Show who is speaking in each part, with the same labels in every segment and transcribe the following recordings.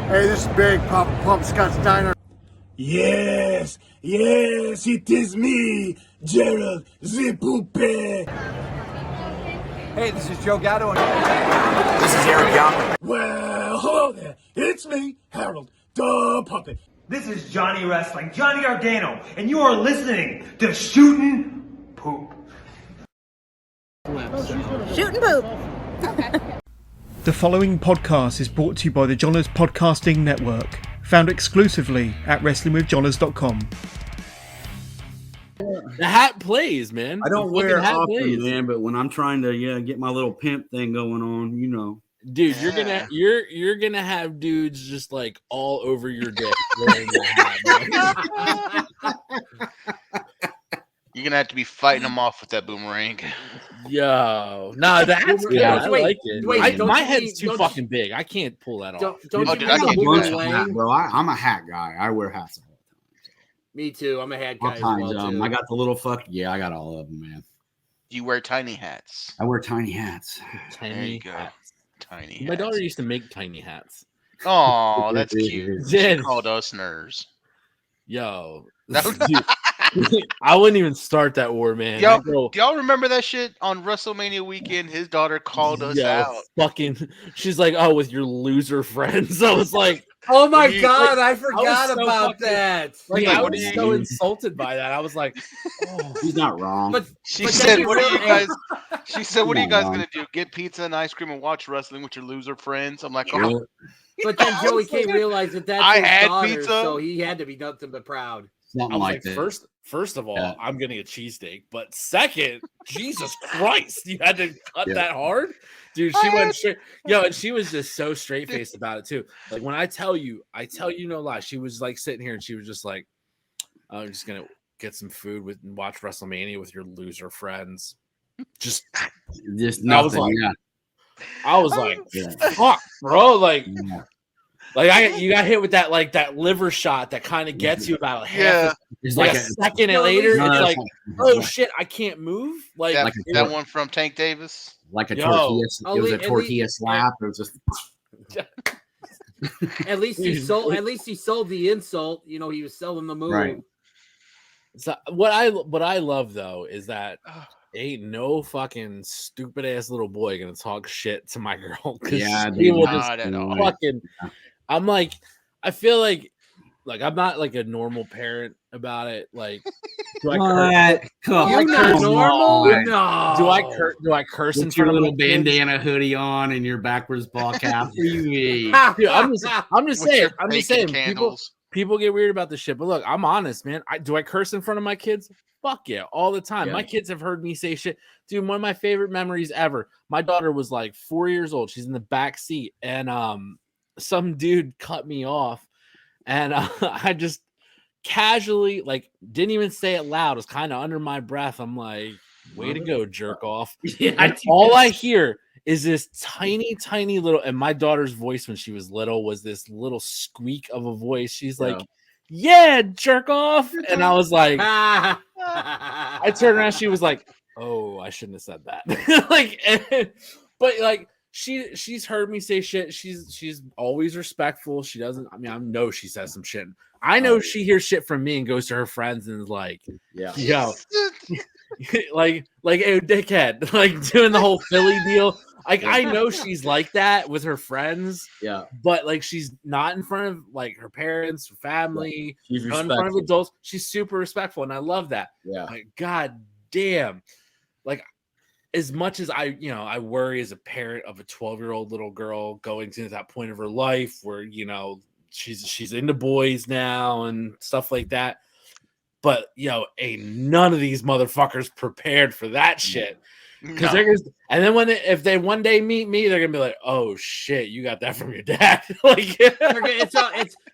Speaker 1: Hey, this is Big Papa Scott's Diner.
Speaker 2: Yes, it is me, Gerald the Poupée.
Speaker 3: Hey, this is Joe Gatto.
Speaker 4: This is Eric Young.
Speaker 2: Well, hello there. It's me, Harold the Puppet.
Speaker 5: This is Johnny Wrestling, Johnny Ardano, and you are listening to Shootin' Poop.
Speaker 6: Shootin' Poop.
Speaker 7: The following podcast is brought to you by the Johners Podcasting Network, found exclusively at wrestlingwithjohners.com.
Speaker 8: The hat plays, man.
Speaker 9: I don't wear it often, man, but when I'm trying to get my little pimp thing going on, you know.
Speaker 8: Dude, you're gonna have dudes just like all over your dick wearing the hat, man.
Speaker 10: You're gonna have to be fighting them off with that boomerang.
Speaker 8: Yo, no, that's good.
Speaker 9: Yeah.
Speaker 8: I like it. My head's too fucking big. I can't pull that off.
Speaker 9: Dude, I can't do that, bro. I'm a hat guy. I wear hats all the time. So.
Speaker 11: Me too. I'm a hat guy.
Speaker 9: I got the little fuck. Yeah, I got all of them, man.
Speaker 10: You wear tiny hats.
Speaker 9: I wear tiny hats.
Speaker 10: There you go. Tiny hats.
Speaker 8: My daughter used to make tiny hats.
Speaker 10: Oh, that's cute. She called us nerds.
Speaker 8: Yo. I wouldn't even start that war, man.
Speaker 10: Do y'all remember that shit on WrestleMania weekend? His daughter called us out.
Speaker 8: She's like, "Oh, with your loser friends." I was like,
Speaker 11: "Oh my god, I forgot about that."
Speaker 8: Like, I was so insulted by that. I was like,
Speaker 9: "Oh, he's not wrong."
Speaker 10: But she said, "What are you guys?" She said, "What are you guys gonna do? Get pizza and ice cream and watch wrestling with your loser friends?" I'm like, "Oh."
Speaker 11: But then Joey K realized that that's
Speaker 10: I
Speaker 11: his
Speaker 10: had
Speaker 11: daughter,
Speaker 10: pizza,
Speaker 11: so he had to be nothing but proud.
Speaker 9: Something like that.
Speaker 8: First of all, I'm getting a cheesesteak. But second, Jesus Christ, you had to cut that hard? Dude, she went straight. Yo, and she was just so straight faced about it too. Like when I tell you no lie. She was like sitting here and she was just like, I'm just gonna get some food and watch WrestleMania with your loser friends. Just nothing. I was like, fuck, bro. Like, you got hit with that liver shot that kind of gets you about half. It's like a second later, it's like, oh shit, I can't move. Like
Speaker 10: that one from Tank Davis,
Speaker 9: like a tortilla. It was a tortilla slap. It was just.
Speaker 11: At least he sold the insult. You know, he was selling the move.
Speaker 9: Right.
Speaker 8: So what I love though is that ain't no fucking stupid ass little boy gonna talk shit to my girl.
Speaker 9: Yeah,
Speaker 8: he will just fucking. I'm like, I feel like I'm not like a normal parent about it. Like, do I curse?
Speaker 11: Normal? No.
Speaker 8: Do I curse in front of
Speaker 9: your little bandana hoodie on and your backwards ball cap?
Speaker 8: Dude, I'm just saying. People get weird about this shit, but look, I'm honest, man. Do I curse in front of my kids? Fuck yeah, all the time. Yeah. My kids have heard me say shit. Dude, one of my favorite memories ever. My daughter was like 4 years old. She's in the back seat, and some dude cut me off, and I just casually, like, didn't even say it loud. It was kind of under my breath. I'm like, way to go, jerk off. Yeah, all I hear is this tiny little, and my daughter's voice when she was little was this little squeak of a voice. She's like, yeah, jerk off. And I was like, I turned around. She was like, oh, I shouldn't have said that. But like, she's heard me say shit. She's always respectful. She doesn't. I mean, I know she says some shit. I know she hears shit from me and goes to her friends and is like, yo, like, hey, dickhead, like doing the whole Philly deal. Like, I know she's like that with her friends. Yeah, but like, she's not in front of like her parents, her family. She's not in front of adults. She's super respectful, and I love that. Yeah, like, god damn, like. As much as I worry as a parent of a 12-year-old little girl going to that point of her life where, she's into boys now and stuff like that. But, ain't none of these motherfuckers prepared for that shit. Because and then if they one day meet me, they're gonna be like, "Oh shit, you got that from your dad." Like,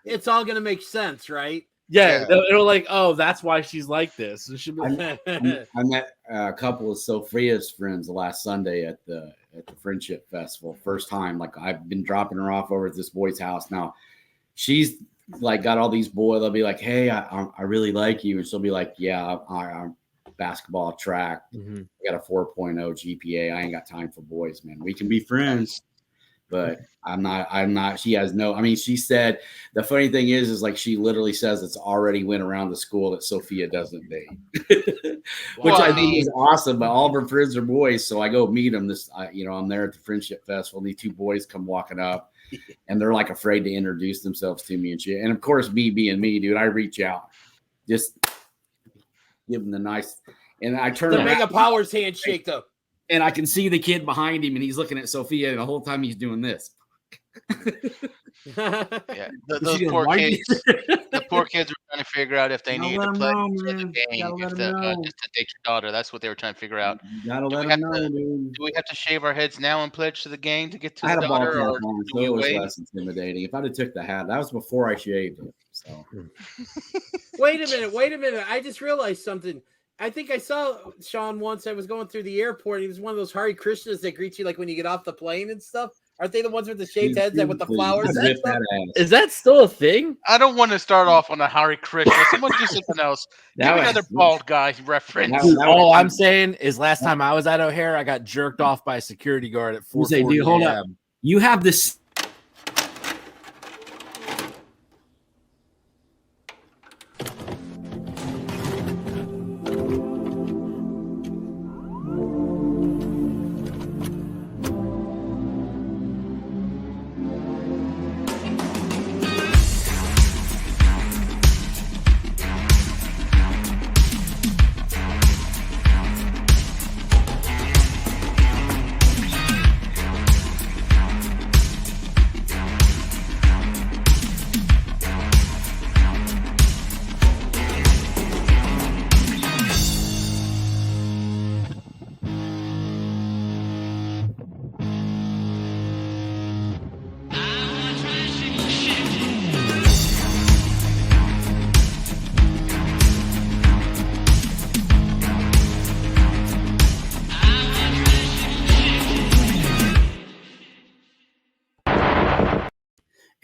Speaker 11: it's all gonna make sense, right?
Speaker 8: Yeah, it'll like, oh, that's why she's like this. And she'll be like,
Speaker 9: I met a couple of Sophia's friends last Sunday at the Friendship Festival. First time, like, I've been dropping her off over at this boy's house. Now, she's like got all these boys. They'll be like, "Hey, I really like you," and she'll be like, "Yeah, I'm basketball, track. I got a 4.0 GPA. I ain't got time for boys, man. We can be friends." but I'm not. She has no. I mean, she said the funny thing is like she literally says it's already went around the school that Sophia doesn't date, which I think is awesome. But all of her friends are boys, so I go meet them. I'm there at the Friendship Festival, and these two boys come walking up, and they're like afraid to introduce themselves to me and shit. And of course, me being me, dude, I reach out, just give them the nice, and I turn
Speaker 11: the
Speaker 9: around,
Speaker 11: Mega Powers handshake though.
Speaker 9: and I can see the kid behind him, and he's looking at Sophia, and the whole time he's doing this.
Speaker 10: Yeah, those poor kids. The poor kids were trying to figure out if they need to play for the game, just to date your daughter. That's what they were trying to figure out.
Speaker 9: Do
Speaker 10: we have to shave our heads now and pledge to the game to get to
Speaker 9: I had
Speaker 10: the
Speaker 9: a ball
Speaker 10: daughter,
Speaker 9: cap
Speaker 10: or
Speaker 9: on,
Speaker 10: do
Speaker 9: so
Speaker 10: we
Speaker 9: it was
Speaker 10: wait?
Speaker 9: less intimidating. If I'd have took the hat, that was before I shaved it. So
Speaker 11: Wait a minute. I just realized something. I think I saw Sean once. I was going through the airport. He was one of those Hare Krishnas that greet you like when you get off the plane and stuff. Aren't they the ones with the shaved heads that with the flowers?
Speaker 8: Is that still a thing?
Speaker 10: I don't want to start off on a Hare Krishna. Someone do something else. Give me another bald guy reference.
Speaker 8: All I'm saying is last time I was at O'Hare, I got jerked off by a security guard at 4:40
Speaker 9: say, dude, hold up.
Speaker 8: a.m.
Speaker 9: You have this.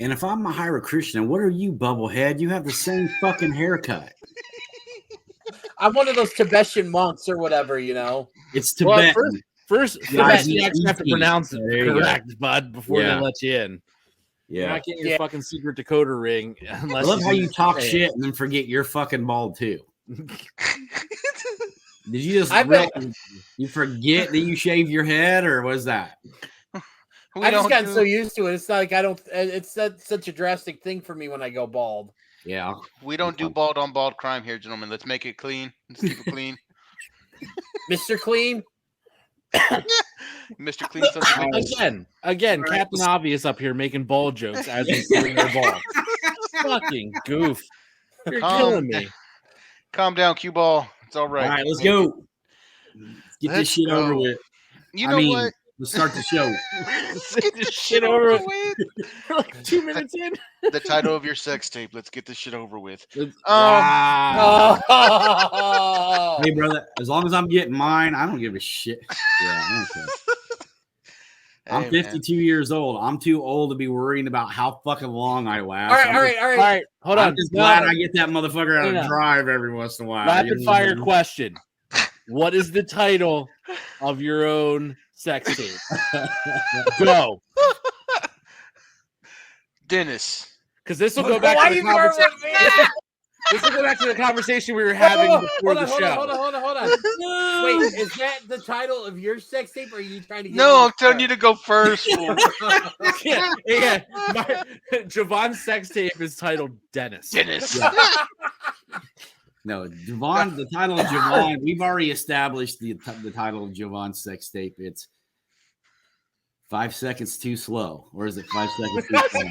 Speaker 9: And if I'm a Hare Krishna, what are you, bubblehead? You have the same fucking haircut.
Speaker 11: I'm one of those Tibetan monks or whatever, you know.
Speaker 9: It's Tibetan.
Speaker 8: Well, first you actually have to pronounce it correct, bud, before they let you in.
Speaker 9: Yeah.
Speaker 8: You're not getting your fucking secret decoder ring unless
Speaker 9: I love how you talk shit and then forget you're fucking bald too. Did you just you forget that you shave your head, or was that?
Speaker 11: I've just gotten so used to it. It's not like I don't. It's such a drastic thing for me when I go bald.
Speaker 9: Yeah,
Speaker 10: we don't do bald on bald crime here, gentlemen. Let's make it clean. Let's keep it clean.
Speaker 11: Mr. Clean.
Speaker 10: Mr. Clean.
Speaker 8: Again, Captain Obvious up here making bald jokes as we see their ball. Fucking goof. You're killing me.
Speaker 10: Calm down, cue ball. It's all right.
Speaker 9: All right, let's go. Let's get this shit over with.
Speaker 10: You know what?
Speaker 9: Let's start the show.
Speaker 10: Let's get this shit over with.
Speaker 8: We're like 2 minutes in.
Speaker 10: The title of your sex tape. Let's get this shit over with.
Speaker 9: Wow. Hey, brother, as long as I'm getting mine, I don't give a shit. Yeah, I don't care. I'm 52 years old. I'm too old to be worrying about how fucking long I last.
Speaker 11: All right.
Speaker 8: Hold on.
Speaker 9: I'm just glad I get that motherfucker out of drive every once in a while.
Speaker 8: Rapid fire question. What is the title of your own sex tape? Go.
Speaker 10: Dennis.
Speaker 8: Because this will go back to the conversation. This will go back to the conversation we were having before the show.
Speaker 11: Hold on. Wait, is that the title of your sex tape, or are you trying to get
Speaker 10: No, I'm telling you to go first.
Speaker 8: yeah. Javon's sex tape is titled Dennis.
Speaker 10: Yeah.
Speaker 9: No, Javon, the title of Javon, we've already established the title of Javon's sex tape. It's 5 seconds too slow. Or is it 5 seconds too slow?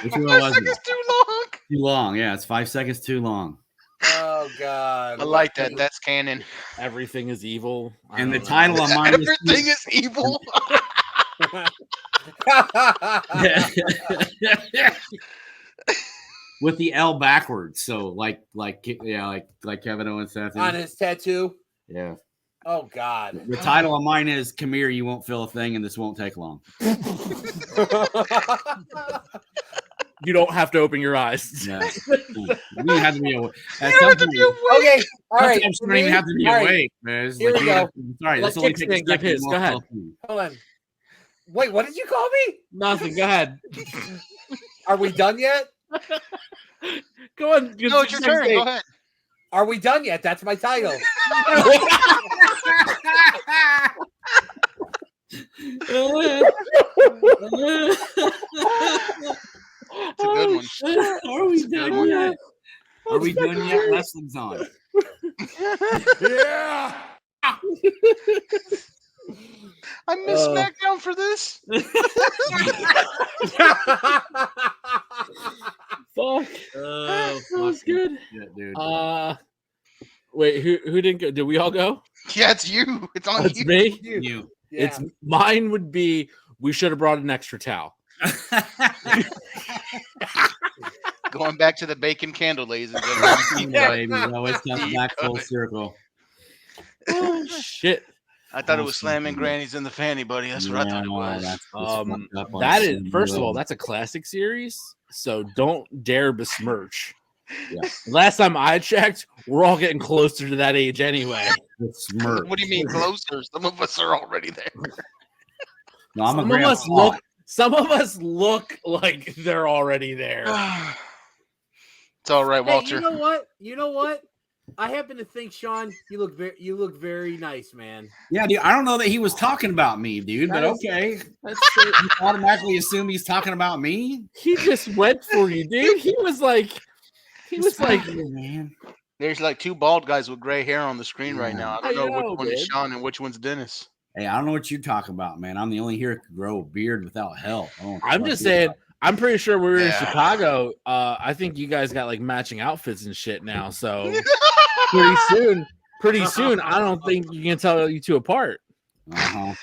Speaker 9: Which one was it?
Speaker 10: Too long.
Speaker 9: Too long. Yeah, it's 5 seconds too long.
Speaker 11: Oh, God.
Speaker 10: I like that. That's canon.
Speaker 8: Everything is evil.
Speaker 9: And the title of mine
Speaker 10: Everything is evil.
Speaker 9: with the L backwards. So like Kevin Owens said.
Speaker 11: On his tattoo?
Speaker 9: Yeah.
Speaker 11: Oh, God.
Speaker 9: The title of mine is "Come Here, You Won't Feel a Thing, and This Won't Take Long."
Speaker 8: You don't have to open your eyes.
Speaker 9: Yeah. You have to be awake.
Speaker 11: Okay, all right.
Speaker 9: Sometimes you don't even have to be awake, man.
Speaker 11: Here we go.
Speaker 9: Sorry,
Speaker 11: Let's
Speaker 9: only takes
Speaker 8: give his. Go ahead.
Speaker 11: Hold on. Wait, what did you call me?
Speaker 8: Nothing. Go ahead.
Speaker 11: Are we done yet?
Speaker 8: Go on.
Speaker 10: No, it's your turn. Go ahead.
Speaker 11: Are we done yet? That's my title.
Speaker 10: It's a good one.
Speaker 8: Are we done yet?
Speaker 9: Are we done yet? Wrestling's on.
Speaker 2: Yeah.
Speaker 10: I missed SmackDown for this.
Speaker 8: Fuck.
Speaker 9: Oh,
Speaker 8: that was good.
Speaker 9: Yeah, dude.
Speaker 8: Wait, who didn't go? Did we all go?
Speaker 10: Yeah, it's you. It's on
Speaker 8: It's
Speaker 10: you.
Speaker 8: me.
Speaker 9: You.
Speaker 11: Yeah.
Speaker 8: It's mine. Would be we should have brought an extra towel.
Speaker 10: Going back to the bacon candle, ladies and gentlemen.
Speaker 9: Baby, it always comes back full circle.
Speaker 8: Oh shit.
Speaker 10: I thought it was slamming grannies in the fanny, buddy. That's what I thought it was.
Speaker 8: That is, first of all, that's a classic series. So don't dare besmirch.
Speaker 9: Yeah.
Speaker 8: Last time I checked, we're all getting closer to that age anyway.
Speaker 9: Smirk.
Speaker 10: What do you mean closer? Some of us are already there.
Speaker 9: No, I'm
Speaker 8: some
Speaker 9: a
Speaker 8: of us
Speaker 9: grandpa.
Speaker 8: look. Some of us look like they're already there.
Speaker 10: It's all right,
Speaker 11: Hey,
Speaker 10: Walter.
Speaker 11: You know what? I happen to think, Sean, you look very nice, man.
Speaker 9: Yeah, dude. I don't know that he was talking about me, dude, but okay.
Speaker 8: That's true.
Speaker 9: You automatically assume he's talking about me.
Speaker 8: He just went for you, dude. He was like,
Speaker 9: man.
Speaker 10: There's like two bald guys with gray hair on the screen right now. I don't know which one is
Speaker 8: dude.
Speaker 10: Sean and which one's Dennis.
Speaker 9: Hey, I don't know what you're talking about, man. I'm the only here who can grow a beard without help.
Speaker 8: I'm just saying. I'm pretty sure we were in Chicago. I think you guys got like matching outfits and shit now. So pretty soon, I don't think you can tell you two apart.
Speaker 9: Uh-huh.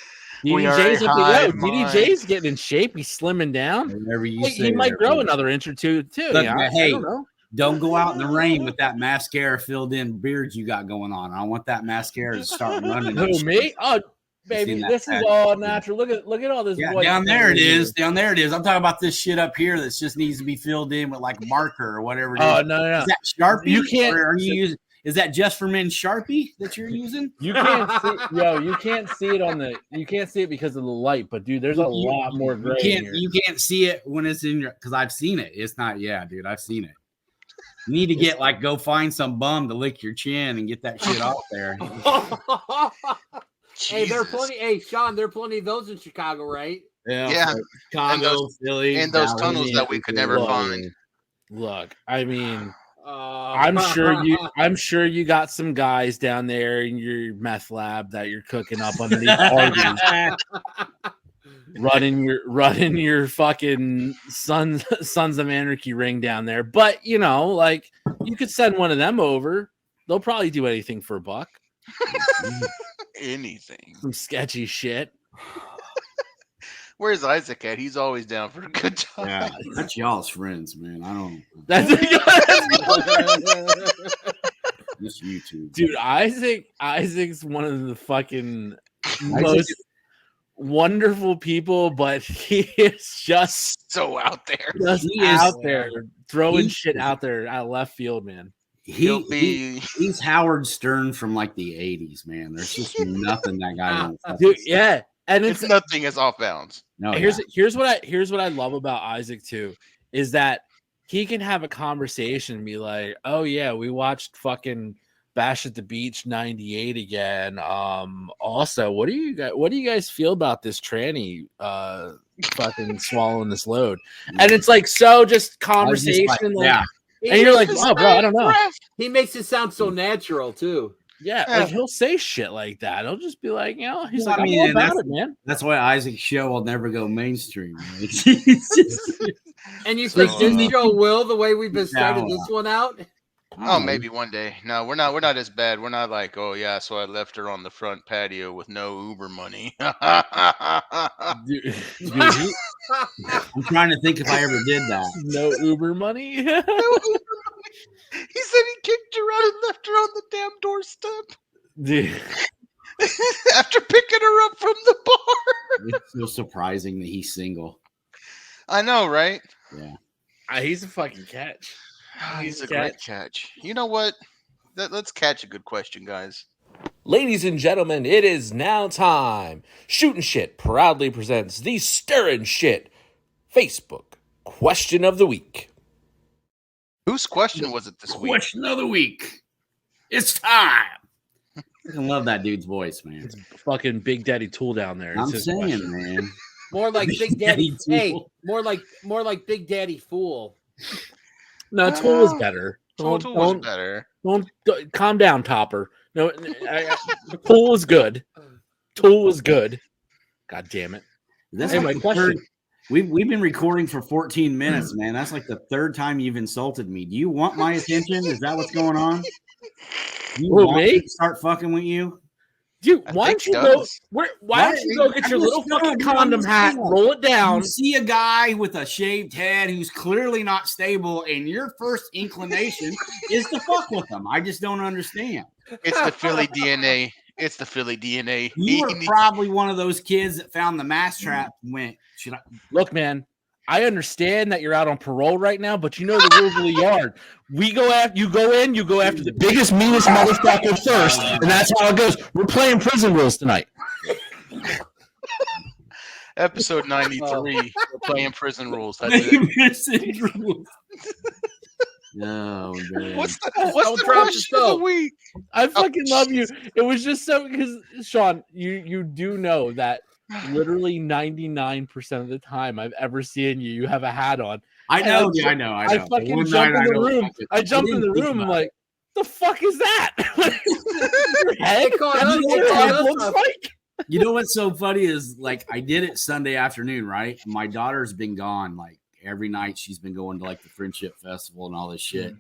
Speaker 8: DDJ's up the road. DDJ's getting in shape. He's slimming down.
Speaker 9: Whatever you say,
Speaker 8: he might grow another inch or two too.
Speaker 9: Look,
Speaker 8: Yeah,
Speaker 9: hey,
Speaker 8: I don't know.
Speaker 9: Don't go out in the rain with that mascara filled in beard you got going on. I don't want that mascara to start running.
Speaker 8: Who, me? Oh, baby, this is all natural. Look at all this.
Speaker 9: Yeah, down there it is. Down there it is. I'm talking about this shit up here that just needs to be filled in with like marker or whatever it is.
Speaker 8: Oh no.
Speaker 9: Is that Sharpie?
Speaker 8: You can't.
Speaker 9: Or are you using? Is that just for men Sharpie that you're using?
Speaker 8: You can't see, you can't see it on the. You can't see it because of the light. But dude, there's a lot more gray.
Speaker 9: You can't see it when it's in your. Because I've seen it. It's not. Yeah, dude, I've seen it. You need to go find some bum to lick your chin and get that shit off there.
Speaker 11: Hey, there are plenty. Hey, Sean, there are plenty of those in Chicago, right?
Speaker 10: Yeah.
Speaker 9: Like Chicago, Philly,
Speaker 10: and those tunnels that we could never find.
Speaker 8: Look, I mean, I'm sure you got some guys down there in your meth lab that you're cooking up underneath parties. running your fucking Sons of Anarchy ring down there. But you know, like you could send one of them over. They'll probably do anything for $1.
Speaker 10: Anything.
Speaker 8: Some sketchy shit.
Speaker 10: Where's Isaac at? He's always down for a good time.
Speaker 9: Yeah, that's y'all's friends, man. I don't.
Speaker 8: That's
Speaker 9: Just YouTube,
Speaker 8: dude. Isaac's one of the fucking most wonderful people, but he is just
Speaker 10: so out there.
Speaker 8: Throwing shit out there at left field, man.
Speaker 9: He's Howard Stern from like the 80s, man. There's just nothing that guy wants.
Speaker 8: Dude, yeah. And
Speaker 10: it's nothing is off bounds.
Speaker 9: No,
Speaker 8: here's what I love about Isaac too, is that he can have a conversation and be like, oh yeah, we watched fucking Bash at the Beach 98 again. Also, what do you guys feel about this tranny fucking swallowing this load? And it's like so just conversation, and you're like, oh bro, I don't know.
Speaker 11: He makes it sound so natural too.
Speaker 8: Yeah, like he'll say shit like that. He'll just be like, you know, he's
Speaker 9: well,
Speaker 8: like,
Speaker 9: I mean,
Speaker 8: I'm all about it, man.
Speaker 9: That's why Isaac's show will never go mainstream. Right?
Speaker 11: And you think this show will, the way we've been starting this one out?
Speaker 10: Oh, maybe one day. No, we're not as bad. We're not like, oh yeah, so I left her on the front patio with no Uber money.
Speaker 8: Dude,
Speaker 9: I'm trying to think if I ever did that.
Speaker 8: No Uber money.
Speaker 10: No Uber money. He said he kicked her out and left her on the damn doorstep.
Speaker 8: Dude.
Speaker 10: After picking her up from the bar.
Speaker 9: It's so surprising that he's single.
Speaker 10: I know, right?
Speaker 9: Yeah.
Speaker 8: He's a fucking catch.
Speaker 10: He's a great catch. You know what? Let's catch a good question, guys.
Speaker 8: Ladies and gentlemen, it is now time. Shootin Shit proudly presents the Stirrin Shit Facebook Question of the Week.
Speaker 10: Whose question was it this week?
Speaker 9: Question of the week. It's time. I love that dude's voice, man.
Speaker 8: It's fucking Big Daddy Tool down there.
Speaker 9: I'm saying, man.
Speaker 11: More like Big Daddy. Hey,
Speaker 9: Tool.
Speaker 11: more like Big Daddy Fool.
Speaker 8: No, Tool was better.
Speaker 10: Tool was better.
Speaker 8: Don't calm down, Topper. No, Tool was good. Tool was good. God damn it.
Speaker 9: That's
Speaker 8: Hey,
Speaker 9: like
Speaker 8: my
Speaker 9: the
Speaker 8: question.
Speaker 9: third- We've been recording for 14 minutes, man. That's like the third time you've insulted me. Do you want my attention? Is that what's going on? Do you
Speaker 8: Who,
Speaker 9: want
Speaker 8: me?
Speaker 9: me to start fucking with you?
Speaker 8: Dude,
Speaker 10: I
Speaker 8: why
Speaker 10: think
Speaker 8: don't you
Speaker 10: he
Speaker 8: go?
Speaker 10: does.
Speaker 8: Why don't you go get your little fucking condom hat, roll it down?
Speaker 9: You see a guy with a shaved head who's clearly not stable, and your first inclination is to fuck with him. I just don't understand.
Speaker 10: It's the Philly DNA. It's the Philly DNA.
Speaker 9: You were probably one of those kids that found the mass trap and went, should I?
Speaker 8: Look, man, I understand that you're out on parole right now, but you know the rules of the yard. We go after you go after the biggest, meanest motherfucker first, and that's how it goes. We're playing prison rules tonight.
Speaker 10: Episode 93. We're playing prison rules. That's it.
Speaker 9: No, man.
Speaker 10: What's the question of the week?
Speaker 8: I fucking love you. It was just so because Sean, you do know that literally 99% of the time I've ever seen you have a hat on.
Speaker 9: I know.
Speaker 8: I fucking jump in the room. I jump in the room. I'm like, the fuck is that? Your head? Your head looks like.
Speaker 9: You know what's so funny is like I did it Sunday afternoon, right? My daughter's been gone like every night. She's been going to like the Friendship Festival and all this shit.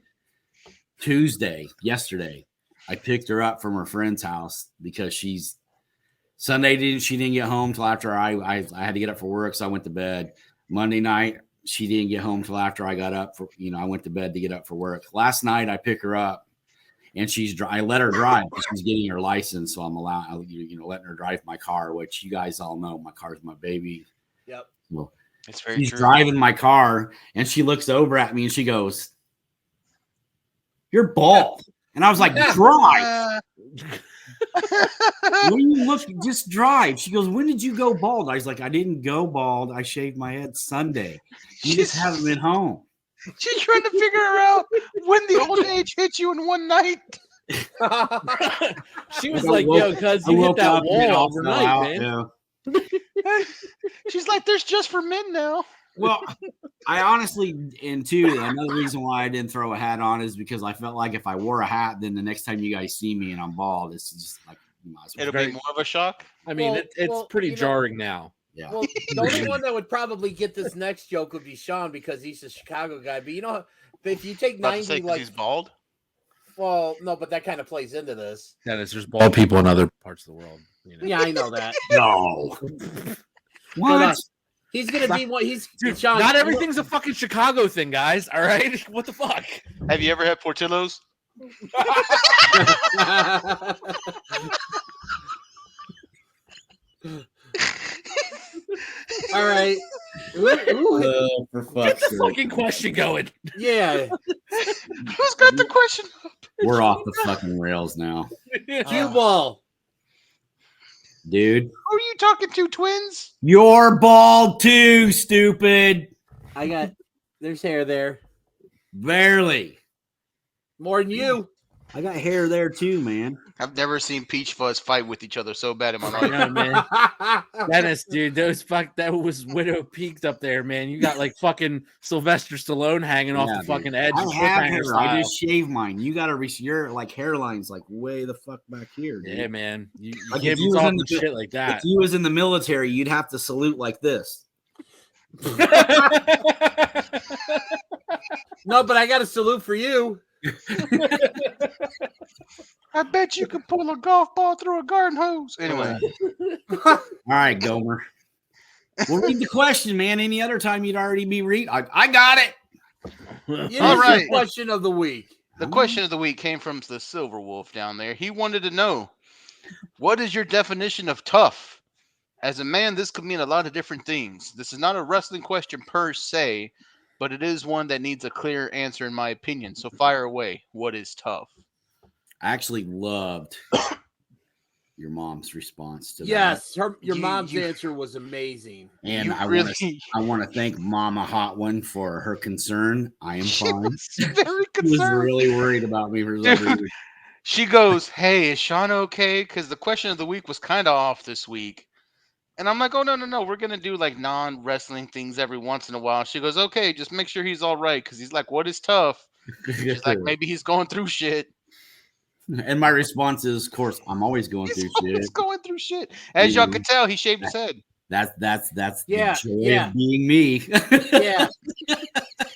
Speaker 9: Yesterday, I picked her up from her friend's house because she didn't get home till after I had to get up for work, so I went to bed. Monday night, she didn't get home till after I got up I went to bed to get up for work. Last night I pick her up and I let her drive because she's getting her license, so I'm letting her drive my car, which you guys all know my car's my baby.
Speaker 11: Yep.
Speaker 9: Well,
Speaker 10: It's very
Speaker 9: she's
Speaker 10: true.
Speaker 9: driving my car and she looks over at me and she goes, "You're bald." And I was like, "Drive." When you look, just drive. She goes, "When did you go bald?" I was like, "I didn't go bald. I shaved my head Sunday. You just haven't been home."
Speaker 10: She's trying to figure out when the old age hit you in one night.
Speaker 8: She was like, yo, cuz you hit that wall overnight, man.
Speaker 9: Yeah.
Speaker 10: She's like, there's just for men now.
Speaker 9: Well, I honestly, and too, another reason why I didn't throw a hat on is because I felt like if I wore a hat, then the next time you guys see me and I'm bald, it's just like,
Speaker 10: it'll be more of a shock.
Speaker 8: I mean, it's pretty jarring now.
Speaker 9: Yeah.
Speaker 11: Well, the only one that would probably get this next joke would be Sean because he's a Chicago guy. But if you take 90, like
Speaker 10: he's bald.
Speaker 11: Well, no, but that kind of plays into this.
Speaker 8: Dennis, there's bald people in other parts of the world.
Speaker 11: Yeah, I know that.
Speaker 9: No. What?
Speaker 11: He's gonna be one.
Speaker 8: Dude,
Speaker 11: Sean,
Speaker 8: not everything's a fucking Chicago thing, guys. All right, what the fuck?
Speaker 10: Have you ever had Portillo's?
Speaker 11: All right.
Speaker 9: For fuck's
Speaker 8: Get the
Speaker 9: sake.
Speaker 8: fucking question going.
Speaker 11: Yeah.
Speaker 10: Who's got the question?
Speaker 9: We're off the fucking rails now.
Speaker 11: Cue ball.
Speaker 9: Dude.
Speaker 10: Who are you talking to, twins?
Speaker 9: You're bald too, stupid.
Speaker 11: There's hair there.
Speaker 9: Barely.
Speaker 11: More than you.
Speaker 9: I got hair there too, man.
Speaker 10: I've never seen Peach Fuzz fight with each other so bad in my life.
Speaker 8: Yeah, man. Dennis, dude, that was Widow Peaked up there, man. You got like fucking Sylvester Stallone hanging off the fucking edge.
Speaker 9: I have hair. I just shave mine. You got to your like hairline's like way the fuck back here, dude.
Speaker 8: Yeah, man. You
Speaker 9: Like
Speaker 8: can't be talking shit like that.
Speaker 9: If you was in the military, you'd have to salute like this.
Speaker 11: No, but I got a salute for you.
Speaker 10: I bet you could pull a golf ball through a garden hose. Anyway.
Speaker 9: All right, Gomer. We'll read the question, man. Any other time you'd already be read. I got it.
Speaker 10: All right.
Speaker 11: The question of the week.
Speaker 10: The question of the week came from the Silver Wolf down there. He wanted to know, what is your definition of tough? As a man, this could mean a lot of different things. This is not a wrestling question per se, but it is one that needs a clear answer in my opinion. So fire away. What is tough?
Speaker 9: I actually loved your mom's response to that.
Speaker 11: Yes, your mom's answer was amazing.
Speaker 9: And I want to thank Mama Hot One for her concern. I am fine.
Speaker 10: Very concerned.
Speaker 9: She was really worried about me for some reason.
Speaker 10: She goes, "Hey, is Sean okay? Because the question of the week was kind of off this week." And I'm like, "Oh, no. We're going to do like non-wrestling things every once in a while." She goes, "Okay, just make sure he's all right." Because he's like, "What is tough?" She's like, "Maybe he's going through shit."
Speaker 9: And my response is, of course, I'm always going through shit.
Speaker 10: He's going through shit. As y'all can tell, he shaved his head.
Speaker 9: That's the joy of being me.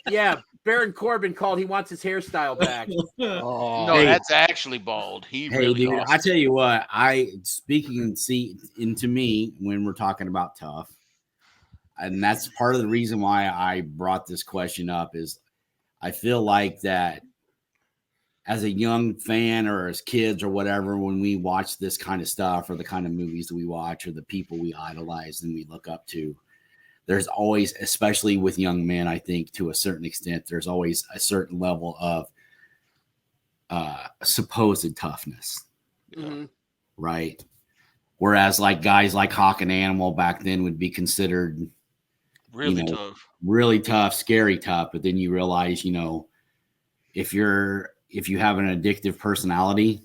Speaker 11: Yeah. Baron Corbin called. He wants his hairstyle back.
Speaker 10: No, that's actually bald.
Speaker 9: Dude, awesome. I tell you what, into me when we're talking about tough, and that's part of the reason why I brought this question up is I feel like that as a young fan or as kids or whatever, when we watch this kind of stuff or the kind of movies that we watch or the people we idolize and we look up to, there's always, especially with young men, I think to a certain extent, there's always a certain level of supposed toughness, right? Whereas like guys like Hawk and Animal back then would be considered really tough, scary tough. But then you realize, if you have an addictive personality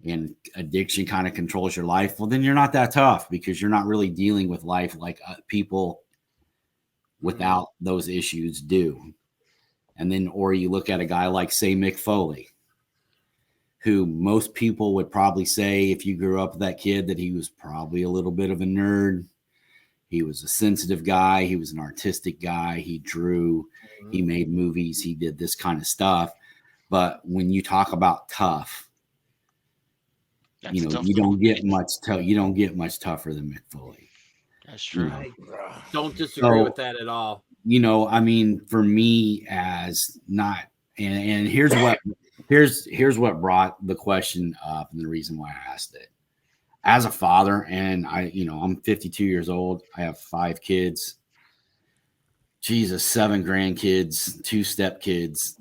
Speaker 9: and addiction kind of controls your life, well, then you're not that tough because you're not really dealing with life like people without those issues do. And then, or you look at a guy like, say, Mick Foley, who most people would probably say, if you grew up with that kid, that he was probably a little bit of a nerd. He was a sensitive guy. He was an artistic guy. He drew, he made movies. He did this kind of stuff. But when you talk about tough, you don't get much tougher than Mick Foley.
Speaker 10: That's true.
Speaker 11: I don't disagree with that at all.
Speaker 9: For me, as not, and here's what brought the question up and the reason why I asked it. As a father, and I'm 52 years old. I have 5 kids. 7 grandkids, 2 stepkids.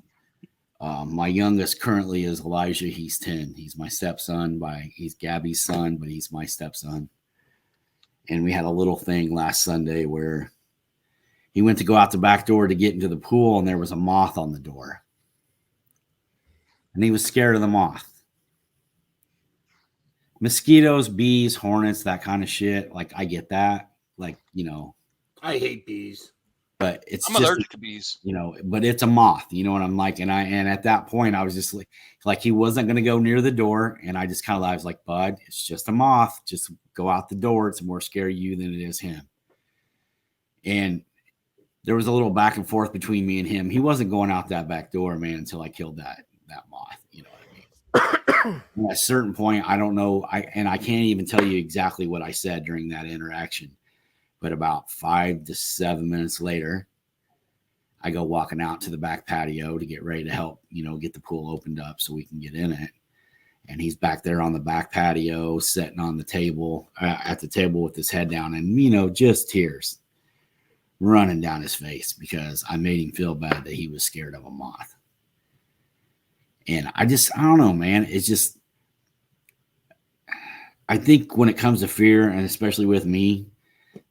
Speaker 9: My youngest currently is Elijah. He's 10. He's my stepson. He's Gabby's son, but he's my stepson. And we had a little thing last Sunday where he went to go out the back door to get into the pool, and there was a moth on the door. And he was scared of the moth. Mosquitoes, bees, hornets, that kind of shit. Like, I get that. Like,
Speaker 11: I hate bees.
Speaker 9: But I'm
Speaker 10: allergic to bees,
Speaker 9: but it's a moth, what I'm like. And at that point I was just like he wasn't going to go near the door. And I just kind of, I was like, bud, it's just a moth. Just go out the door. It's more scary you than it is him. And there was a little back and forth between me and him. He wasn't going out that back door, man, until I killed that moth. You know what I mean? At a certain point, I don't know. I can't even tell you exactly what I said during that interaction. But about 5 to 7 minutes later, I go walking out to the back patio to get ready to help, get the pool opened up so we can get in it. And he's back there on the back patio, sitting on the table, at the table with his head down and, just tears running down his face because I made him feel bad that he was scared of a moth. And I don't know, man. It's just, I think when it comes to fear, and especially with me,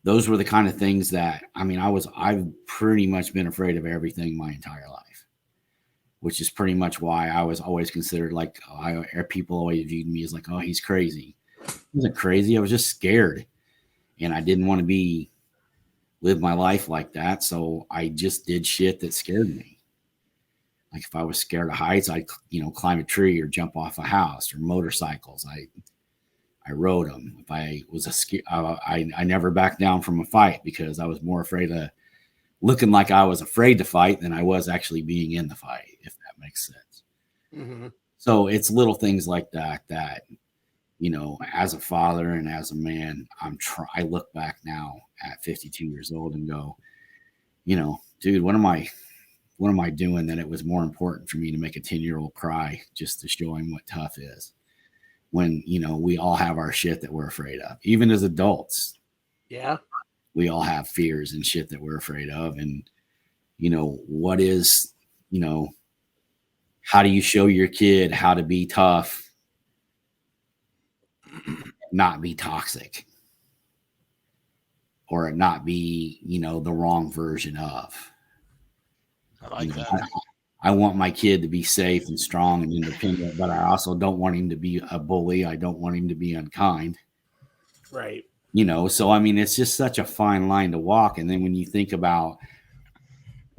Speaker 9: those were the kind of things that, I've pretty much been afraid of everything my entire life, which is pretty much why I was always considered like, people always viewed me as like, oh, he's crazy. I wasn't crazy. I was just scared. And I didn't want to live my life like that. So I just did shit that scared me. Like if I was scared of heights, I'd, climb a tree or jump off a house or motorcycles. I rode them. If I was I never backed down from a fight because I was more afraid of looking like I was afraid to fight than I was actually being in the fight, if that makes sense. Mm-hmm. So it's little things like that, as a father and as a man, I look back now at 52 years old and go, dude, what am I doing that it was more important for me to make a 10-year-old cry just to show him what tough is? When, we all have our shit that we're afraid of, even as adults.
Speaker 11: Yeah.
Speaker 9: We all have fears and shit that we're afraid of. And, what is, how do you show your kid how to be tough not be toxic or it not be, the wrong version of.
Speaker 10: I like that.
Speaker 9: I want my kid to be safe and strong and independent, but I also don't want him to be a bully. I don't want him to be unkind.
Speaker 11: Right.
Speaker 9: So I mean, it's just such a fine line to walk. And then when you think about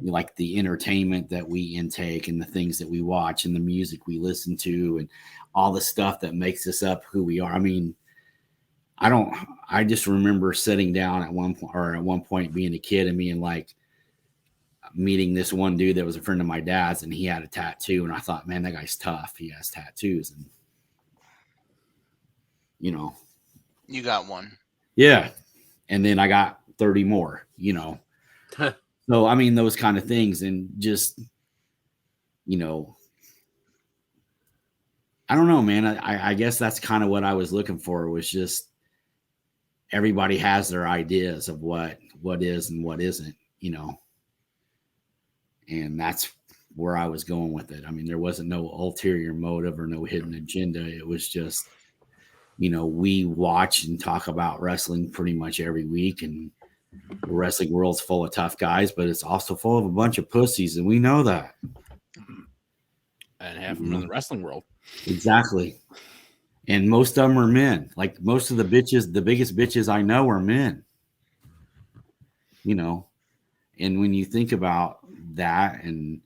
Speaker 9: like the entertainment that we intake and the things that we watch and the music we listen to and all the stuff that makes us up who we are. I mean, I just remember sitting down at one point being a kid and being like, meeting this one dude that was a friend of my dad's and he had a tattoo. And I thought, man, that guy's tough. He has tattoos. And,
Speaker 10: you got one.
Speaker 9: Yeah. And then I got 30 more, So, I mean, those kind of things and just, I don't know, man. I guess that's kind of what I was looking for was just everybody has their ideas of what is and what isn't, and that's where I was going with it. I mean, there wasn't no ulterior motive or no hidden agenda. It was just, we watch and talk about wrestling pretty much every week, and the wrestling world's full of tough guys, but it's also full of a bunch of pussies, and we know that.
Speaker 8: And half of them in the wrestling world.
Speaker 9: Exactly. And most of them are men. Like most of the biggest bitches I know are men. And when you think about that and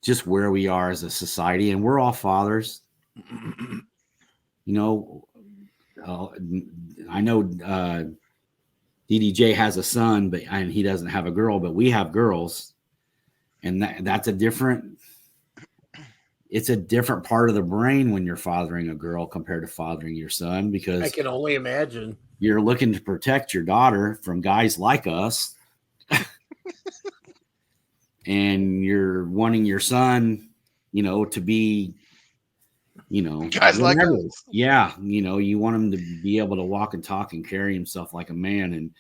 Speaker 9: just where we are as a society, and we're all fathers, I know DDJ has a son, and he doesn't have a girl, but we have girls, and that's it's a different part of the brain when you're fathering a girl compared to fathering your son, because
Speaker 11: I can only imagine
Speaker 9: you're looking to protect your daughter from guys like us. And you're wanting your son, to be,
Speaker 10: guys like us.
Speaker 9: Yeah. You want him to be able to walk and talk and carry himself like a man. And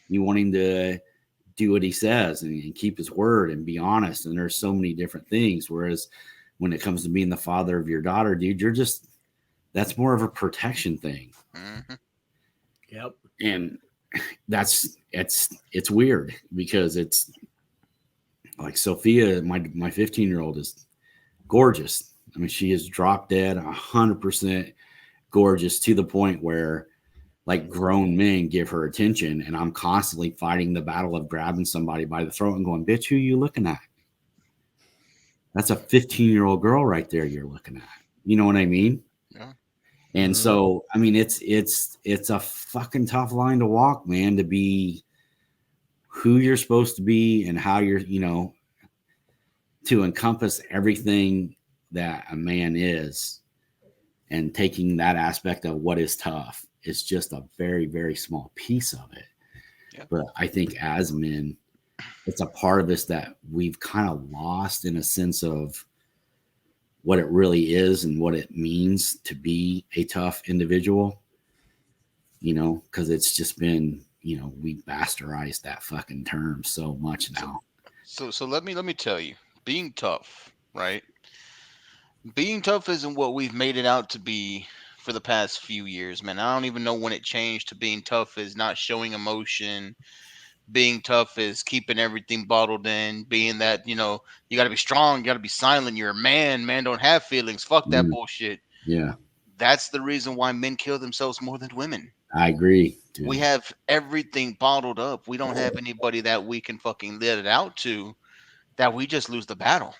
Speaker 9: you want him to do what he says and keep his word and be honest. And there's so many different things. Whereas when it comes to being the father of your daughter, dude, that's more of a protection thing.
Speaker 10: Mm-hmm.
Speaker 11: Yep.
Speaker 9: And it's weird because it's like Sophia, my 15-year-old is gorgeous. I mean, she is drop dead 100% gorgeous to the point where like grown men give her attention, and I'm constantly fighting the battle of grabbing somebody by the throat and going, bitch, who you looking at? That's a 15-year-old girl right there you're looking at. You know what I mean?
Speaker 10: Yeah.
Speaker 9: And so, I mean, it's a fucking tough line to walk, man, to be who you're supposed to be and how you're, to encompass everything that a man is, and taking that aspect of what is tough is just a very, very small piece of it.
Speaker 10: Yep.
Speaker 9: But I think as men, it's a part of us that we've kind of lost in a sense of what it really is and what it means to be a tough individual, because it's just been, we bastardized that fucking term so much now.
Speaker 10: So let me tell you, being tough, right? Being tough isn't what we've made it out to be for the past few years, man. I don't even know when it changed to being tough is not showing emotion. Being tough is keeping everything bottled in, being that, you got to be strong, you got to be silent. You're a man. Man don't have feelings. Fuck that bullshit.
Speaker 9: Yeah.
Speaker 10: That's the reason why men kill themselves more than women.
Speaker 9: I agree, dude.
Speaker 10: We have everything bottled up. We don't have anybody that we can fucking let it out to, that we just lose the battle.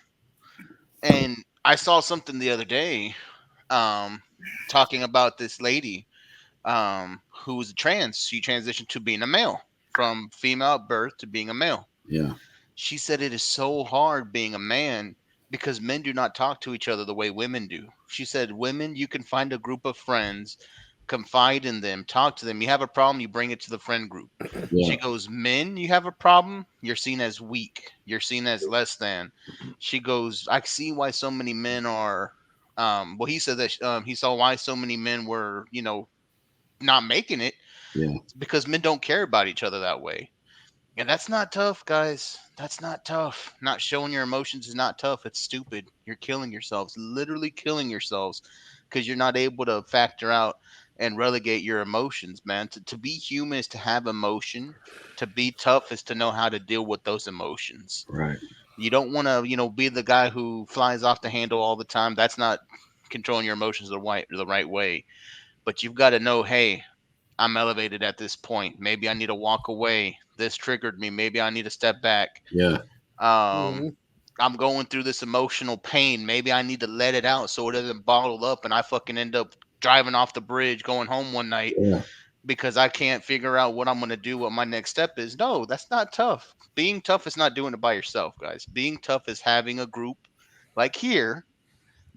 Speaker 10: And I saw something the other day talking about this lady who was trans. She transitioned to being a male, from female at birth to being a male.
Speaker 9: Yeah.
Speaker 10: She said it is so hard being a man because men do not talk to each other the way women do. She said, women, you can find a group of friends, confide in them, talk to them. You have a problem, you bring it to the friend group. Yeah. She goes, men, you have a problem, you're seen as weak. You're seen as less than. She goes, I see why so many men are, he said that he saw why so many men were, not making it.
Speaker 9: Yeah.
Speaker 10: It's because men don't care about each other that way. And that's not tough, guys. That's not tough. Not showing your emotions is not tough. It's stupid. You're killing yourselves, literally killing yourselves, because you're not able to factor out and relegate your emotions, man. To be human is to have emotion. To be tough is to know how to deal with those emotions.
Speaker 9: Right.
Speaker 10: You don't want to, be the guy who flies off the handle all the time. That's not controlling your emotions the right way. But you've got to know, hey, I'm elevated at this point. Maybe I need to walk away. This triggered me. Maybe I need to step back.
Speaker 9: Yeah.
Speaker 10: I'm going through this emotional pain. Maybe I need to let it out so it doesn't bottle up and I fucking end up driving off the bridge going home one night because I can't figure out what I'm going to do, what my next step is. No, that's not tough. Being tough is not doing it by yourself, guys. Being tough is having a group like here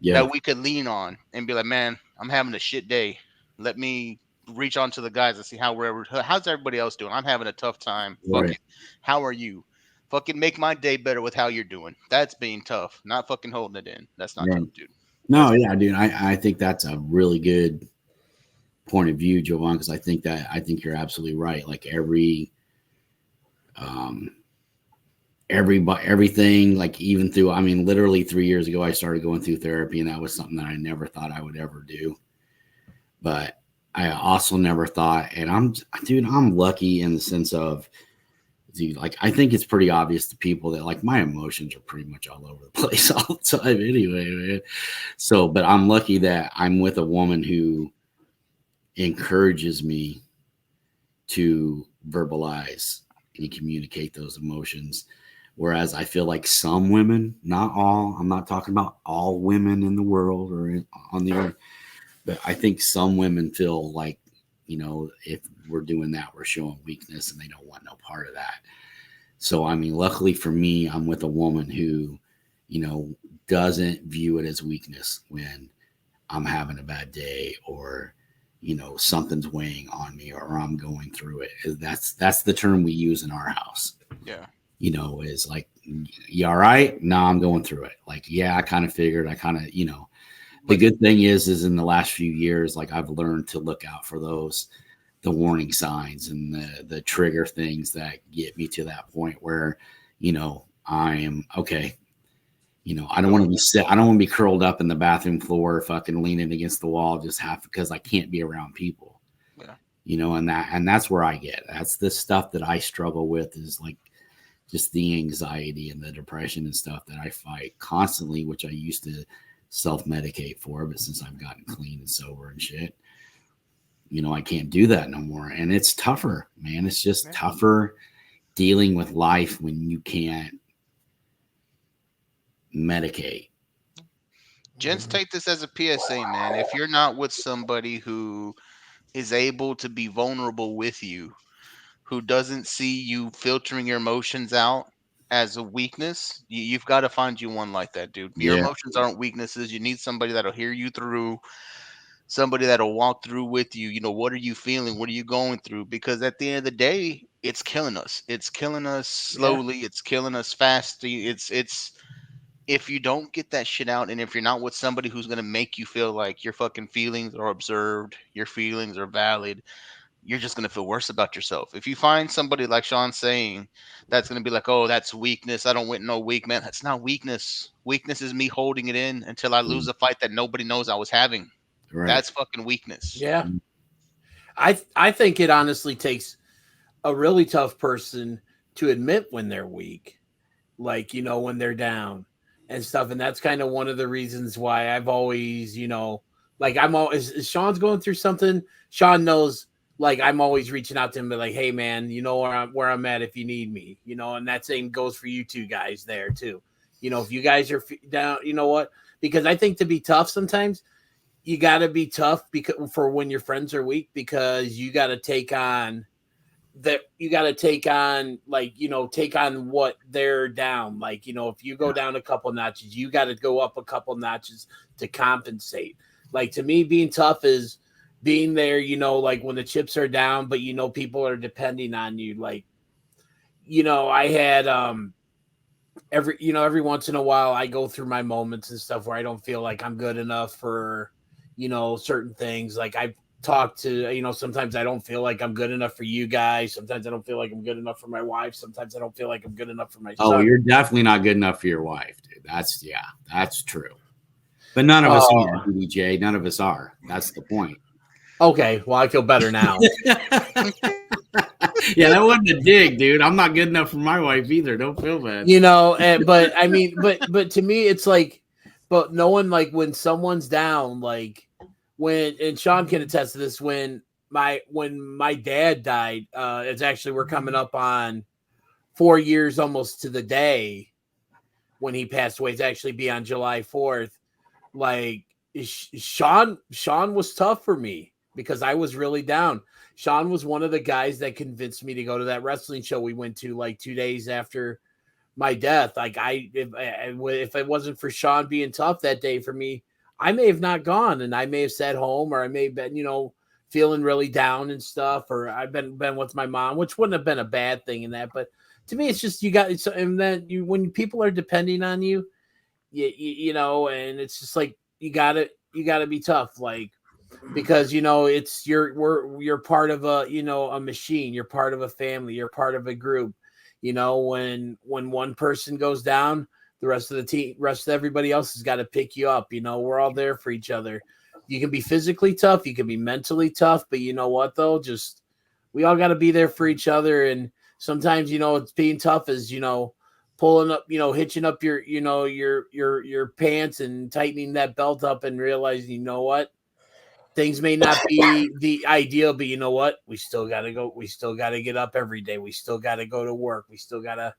Speaker 10: that we could lean on and be like, man, I'm having a shit day. Let me reach on to the guys and see how's everybody else doing. I'm having a tough time. Fuck it. How are you? Fucking make my day better with how you're doing. That's being tough, not fucking holding it in. That's not tough, dude.
Speaker 9: No, yeah, dude. I think that's a really good point of view, Jovan, because I think you're absolutely right. Like everything, like even through, I mean, literally 3 years ago, I started going through therapy, and that was something that I never thought I would ever do. But I also never thought, and I'm lucky in the sense of, dude, like, I think it's pretty obvious to people that like my emotions are pretty much all over the place all the time anyway, man. So, but I'm lucky that I'm with a woman who encourages me to verbalize and communicate those emotions. Whereas I feel like some women, not all, I'm not talking about all women in the world or on the earth, but I think some women feel like, if we're doing that, we're showing weakness, and they don't want no part of that. So, I mean, luckily for me, I'm with a woman who, doesn't view it as weakness when I'm having a bad day or, something's weighing on me or I'm going through it. That's the term we use in our house.
Speaker 10: Yeah.
Speaker 9: Is like, you all right? No, I'm going through it. Like, yeah, I kind of figured, the good thing is in the last few years, like I've learned to look out for the warning signs and the trigger things that get me to that point where, I am okay. I don't want to be I don't want to be curled up in the bathroom floor, fucking leaning against the wall, just because I can't be around people. Yeah. And that's where I get. That's the stuff that I struggle with, is like just the anxiety and the depression and stuff that I fight constantly, which I used to self-medicate for, but since I've gotten clean and sober and shit, I can't do that no more. And it's tougher, man. It's just tougher dealing with life when you can't medicate.
Speaker 10: Gents, take this as a PSA, man. If you're not with somebody who is able to be vulnerable with you, who doesn't see you filtering your emotions out as a weakness, you've got to find you one like that, dude. Your emotions aren't weaknesses. You need somebody that'll hear you through, somebody that'll walk through with you. What are you feeling? What are you going through? Because at the end of the day, it's killing us. It's killing us slowly. It's killing us fast. It's if you don't get that shit out, and if you're not with somebody who's going to make you feel like your fucking feelings are observed, your feelings are valid, you're just going to feel worse about yourself. If you find somebody like Sean's saying that's going to be like, oh, that's weakness, I don't want no weak, man. That's not weakness. Weakness is me holding it in until I lose a fight that nobody knows I was having. Right. That's fucking weakness.
Speaker 11: Yeah. I think it honestly takes a really tough person to admit when they're weak, like, when they're down and stuff. And that's kind of one of the reasons why I've always, like I'm always, Sean's going through something, Sean knows, like I'm always reaching out to him, but like, hey man, where I'm at if you need me, and that same goes for you two guys there too. If you guys are down, because I think to be tough sometimes, you got to be tough for when your friends are weak, because you got to take on what they're down. Like, if you go down a couple notches, you got to go up a couple notches to compensate. Like, to me, being tough is being there, like when the chips are down, but, people are depending on you. Like, I had, every once in a while I go through my moments and stuff where I don't feel like I'm good enough for, certain things. Like I've talked to, sometimes I don't feel like I'm good enough for you guys. Sometimes I don't feel like I'm good enough for my wife. Sometimes I don't feel like I'm good enough for my son.
Speaker 9: Oh, you're definitely not good enough for your wife, dude. That's true. But none of us are, DJ. None of us are. That's the point.
Speaker 11: Okay, well, I feel better now.
Speaker 9: Yeah, that wasn't a dig, dude. I'm not good enough for my wife either. Don't feel bad.
Speaker 11: But I mean, but to me, it's like, but no one, like, when someone's down, like and Sean can attest to this, when my dad died, it's actually, we're coming up on 4 years almost to the day when he passed away. It's actually be on July 4th. Like, Sean was tough for me because I was really down. Sean was one of the guys that convinced me to go to that wrestling show we went to like 2 days after my death. Like, if it wasn't for Sean being tough that day for me, I may have not gone, and I may have sat home, or I may have been, feeling really down and stuff, or I've been with my mom, which wouldn't have been a bad thing in that. But to me, it's just, and then when people are depending on you, and it's just like, you gotta be tough, like, because it's you're part of a machine, you're part of a family, you're part of a group. When one person goes down, the rest of everybody else has got to pick you up. We're all there for each other. You can be physically tough, you can be mentally tough, but you know what though? Just, we all got to be there for each other. And sometimes, it's being tough is, pulling up, hitching up your pants and tightening that belt up and realizing, what? Things may not be the ideal, but you know what? We still got to go. We still got to get up every day. We still got to go to work. We still got to,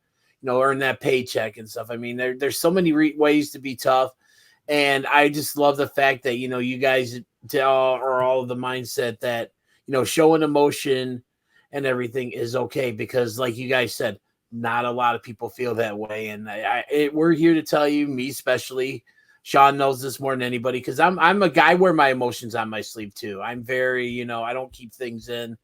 Speaker 11: earn that paycheck and stuff. I mean, there's so many ways to be tough. And I just love the fact that, you guys are all of the mindset that, showing emotion and everything is okay, because like you guys said, not a lot of people feel that way. And we're here to tell you, me especially, Sean knows this more than anybody, because I'm a guy where my emotions on my sleeve too. I'm very, I don't keep things in,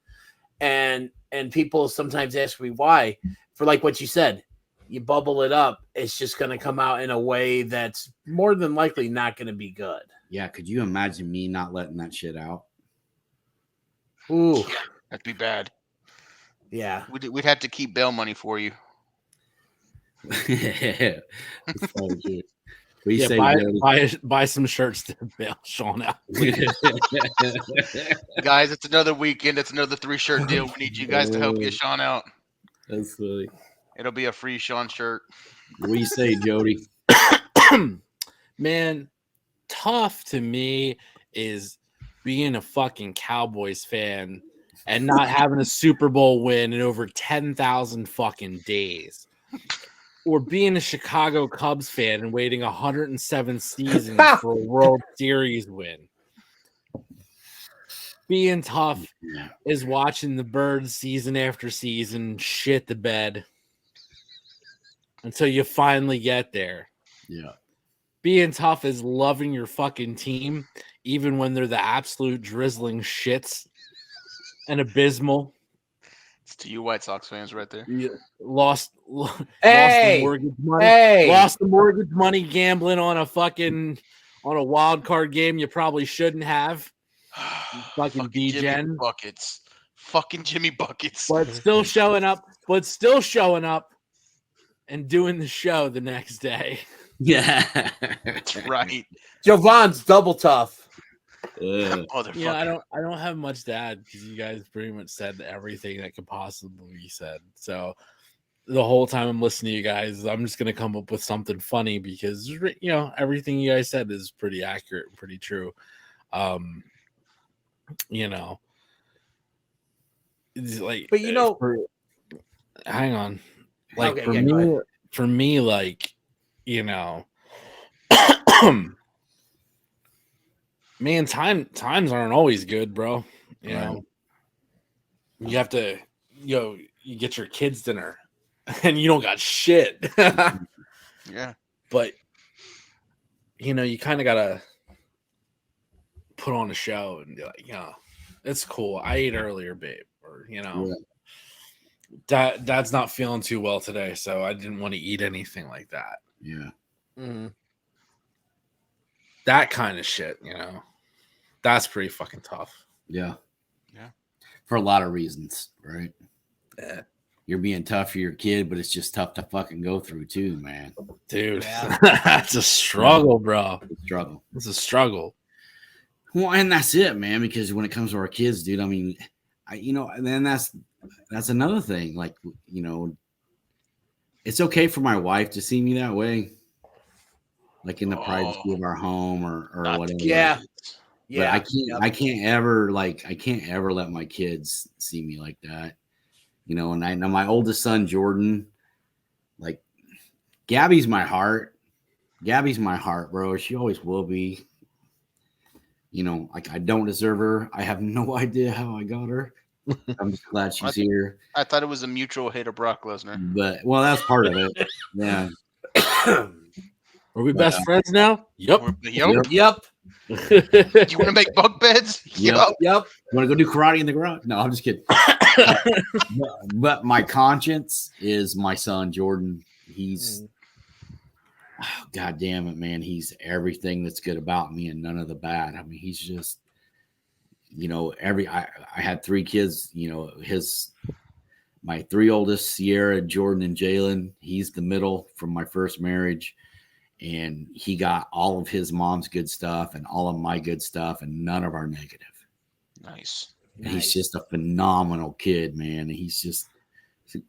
Speaker 11: and people sometimes ask me why. For like what you said, you bubble it up, it's just going to come out in a way that's more than likely not going to be good.
Speaker 9: Yeah, could you imagine me not letting that shit out?
Speaker 11: Ooh,
Speaker 10: that'd be bad.
Speaker 11: Yeah,
Speaker 10: we'd have to keep bail money for you.
Speaker 9: We say
Speaker 8: buy some shirts to bail Sean out.
Speaker 10: Guys, it's another weekend. It's another 3-shirt deal. We need you guys to help get Sean out.
Speaker 9: That's funny.
Speaker 10: It'll be a free Sean shirt.
Speaker 9: We say, Jody.
Speaker 8: Man, tough to me is being a fucking Cowboys fan and not having a Super Bowl win in over 10,000 fucking days. Or being a Chicago Cubs fan and waiting 107 seasons for a World Series win. Being tough is watching the Birds season after season shit the bed until you finally get there.
Speaker 9: Yeah.
Speaker 8: Being tough is loving your fucking team, even when they're the absolute drizzling shits and abysmal.
Speaker 10: It's to you White Sox fans right there.
Speaker 8: Lost the mortgage money. Lost the mortgage money gambling on a wild card game you probably shouldn't have. Fucking D-gen.
Speaker 10: Fucking Jimmy Buckets.
Speaker 8: But still showing up and doing the show the next day.
Speaker 9: Yeah.
Speaker 10: That's right.
Speaker 11: Jovan's double tough.
Speaker 8: Yeah, I don't have much to add because you guys pretty much said everything that could possibly be said. So the whole time I'm listening to you guys, I'm just gonna come up with something funny because everything you guys said is pretty accurate and pretty true. It's like,
Speaker 11: but
Speaker 8: hang on, like
Speaker 11: okay,
Speaker 8: for me, like man, times aren't always good, bro. You know, you have to, you get your kids dinner and you don't got shit.
Speaker 10: Yeah.
Speaker 8: But, you kind of got to put on a show and be like, it's cool. I ate earlier, babe. Or, Dad's not feeling too well today, so I didn't want to eat anything like that.
Speaker 9: Yeah.
Speaker 11: Mm-hmm.
Speaker 8: That kind of shit, that's pretty fucking tough.
Speaker 9: Yeah.
Speaker 10: Yeah.
Speaker 9: For a lot of reasons, right?
Speaker 8: Yeah.
Speaker 9: You're being tough for your kid, but it's just tough to fucking go through too, man.
Speaker 8: Dude, that's a struggle, bro.
Speaker 9: It's a struggle.
Speaker 8: It's a struggle.
Speaker 9: Well, and that's it, man. Because when it comes to our kids, dude, I mean, and then that's another thing. Like, it's okay for my wife to see me that way, like in the privacy of our home or whatever.
Speaker 11: Yeah.
Speaker 9: But I can't ever let my kids see me like that. And I know my oldest son, Jordan, like Gabby's my heart. Gabby's my heart, bro. She always will be. Like I don't deserve her. I have no idea how I got her. I'm just glad she's here.
Speaker 10: I thought it was a mutual hate of Brock Lesnar.
Speaker 9: But that's part of it. Yeah.
Speaker 8: Are we best friends now? Yep.
Speaker 10: Yep. You want to make bunk beds?
Speaker 9: Yep. You want to go do karate in the garage? No, I'm just kidding. but my conscience is my son, Jordan. He's God damn it, man. He's everything that's good about me and none of the bad. I mean, he's just, I had 3 kids, my 3 oldest, Sierra, Jordan, and Jalen. He's the middle from my first marriage. And he got all of his mom's good stuff and all of my good stuff and none of our negative.
Speaker 10: Nice.
Speaker 9: And he's just a phenomenal kid, man. And he's just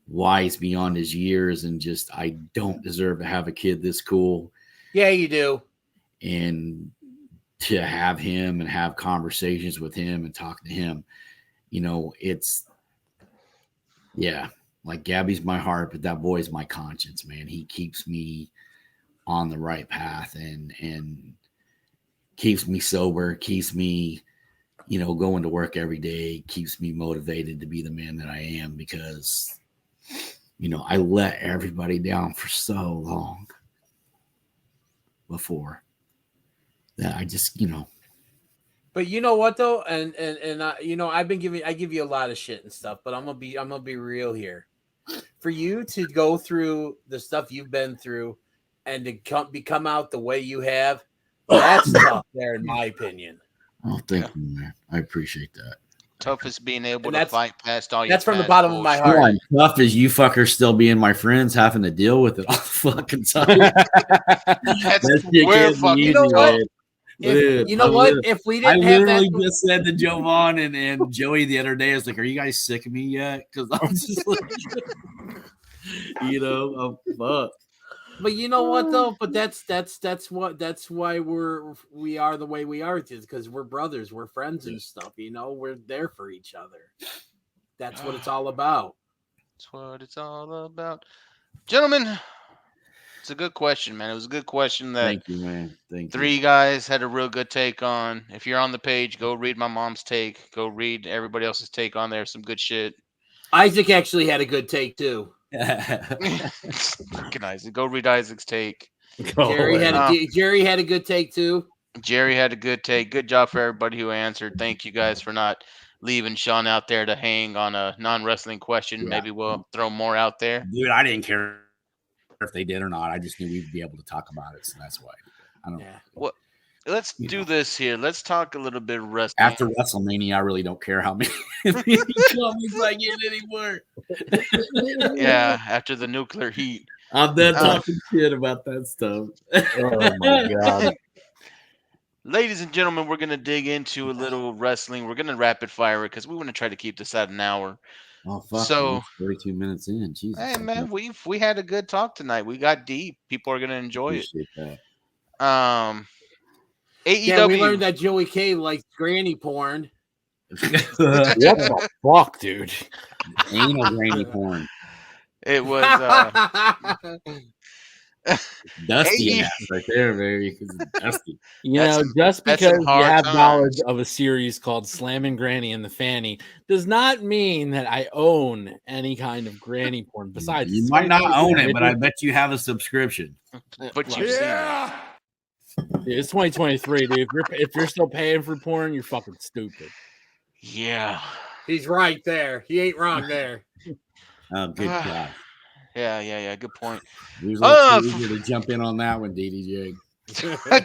Speaker 9: wise beyond his years and just, I don't deserve to have a kid this cool.
Speaker 11: Yeah, you do.
Speaker 9: And to have him and have conversations with him and talk to him, it's, like Gabby's my heart, but that boy's my conscience, man. He keeps me on the right path and keeps me sober, keeps me, going to work every day, keeps me motivated to be the man that I am because, I let everybody down for so long before that I just,
Speaker 11: But you know what though, and I give you a lot of shit and stuff, but I'm gonna be real here. For you to go through the stuff you've been through and to come out the way you have, that's tough there, in my opinion.
Speaker 9: Oh, thank you, man. I appreciate that.
Speaker 10: Tough is being able to fight past all your.
Speaker 11: That's from the bottom of my heart.
Speaker 9: Yeah, tough is you fuckers still being my friends, having to deal with it all the fucking time.
Speaker 10: That's where fucking.
Speaker 11: You know what? If we didn't have that, I literally
Speaker 9: just said to Jovan and Joey the other day, I was like, "Are you guys sick of me yet?" Because I'm just like, I'm fucked.
Speaker 11: But you know what though? But that's why we are the way we are, because we're brothers, we're friends and stuff. We're there for each other. That's what it's all about.
Speaker 10: That's what it's all about, gentlemen. It's a good question, man. It was a good question that
Speaker 9: thank you, man. Thank you.
Speaker 10: 3 guys had a real good take on. If you're on the page, go read my mom's take. Go read everybody else's take on there. Some good shit.
Speaker 11: Isaac actually had a good take too.
Speaker 10: Fucking Isaac. Go read Isaac's take.
Speaker 11: Jerry had a good take too.
Speaker 10: Jerry had a good take. Good job for everybody who answered. Thank you guys for not leaving Sean out there to hang on a non-wrestling question. Yeah. Maybe we'll throw more out there.
Speaker 9: Dude, I didn't care if they did or not. I just knew we'd be able to talk about it, so that's why. I don't know.
Speaker 10: Well, let's do this here. Let's talk a little bit of wrestling.
Speaker 9: After WrestleMania, I really don't care how many comments I get anymore.
Speaker 10: Yeah, after the nuclear heat.
Speaker 9: I'm done talking shit about that stuff.
Speaker 8: Oh my God.
Speaker 10: Ladies and gentlemen, we're going to dig into a little wrestling. We're going to rapid fire it because we want to try to keep this at an hour.
Speaker 9: Oh, fuck. So 32 minutes in. Jesus.
Speaker 10: Hey, man, we had a good talk tonight. We got deep. People are going to enjoy it.
Speaker 9: That.
Speaker 10: AEW.
Speaker 11: Yeah, we learned that Joey K likes granny porn.
Speaker 8: What the fuck, dude?
Speaker 9: Ain't no granny porn.
Speaker 10: It was
Speaker 9: dusty ass right there, baby. Dusty.
Speaker 8: Just because you have knowledge of a series called Slammin' Granny and the Fanny does not mean that I own any kind of granny porn. Besides,
Speaker 9: you might not own it, but I bet you have a subscription.
Speaker 10: But you've seen it.
Speaker 8: It's 2023, dude. If you're still paying for porn, you're fucking stupid.
Speaker 10: Yeah.
Speaker 11: He's right there. He ain't wrong there.
Speaker 9: Oh, good job.
Speaker 10: Yeah. Good point.
Speaker 9: Easy to jump in on that one, DDJ.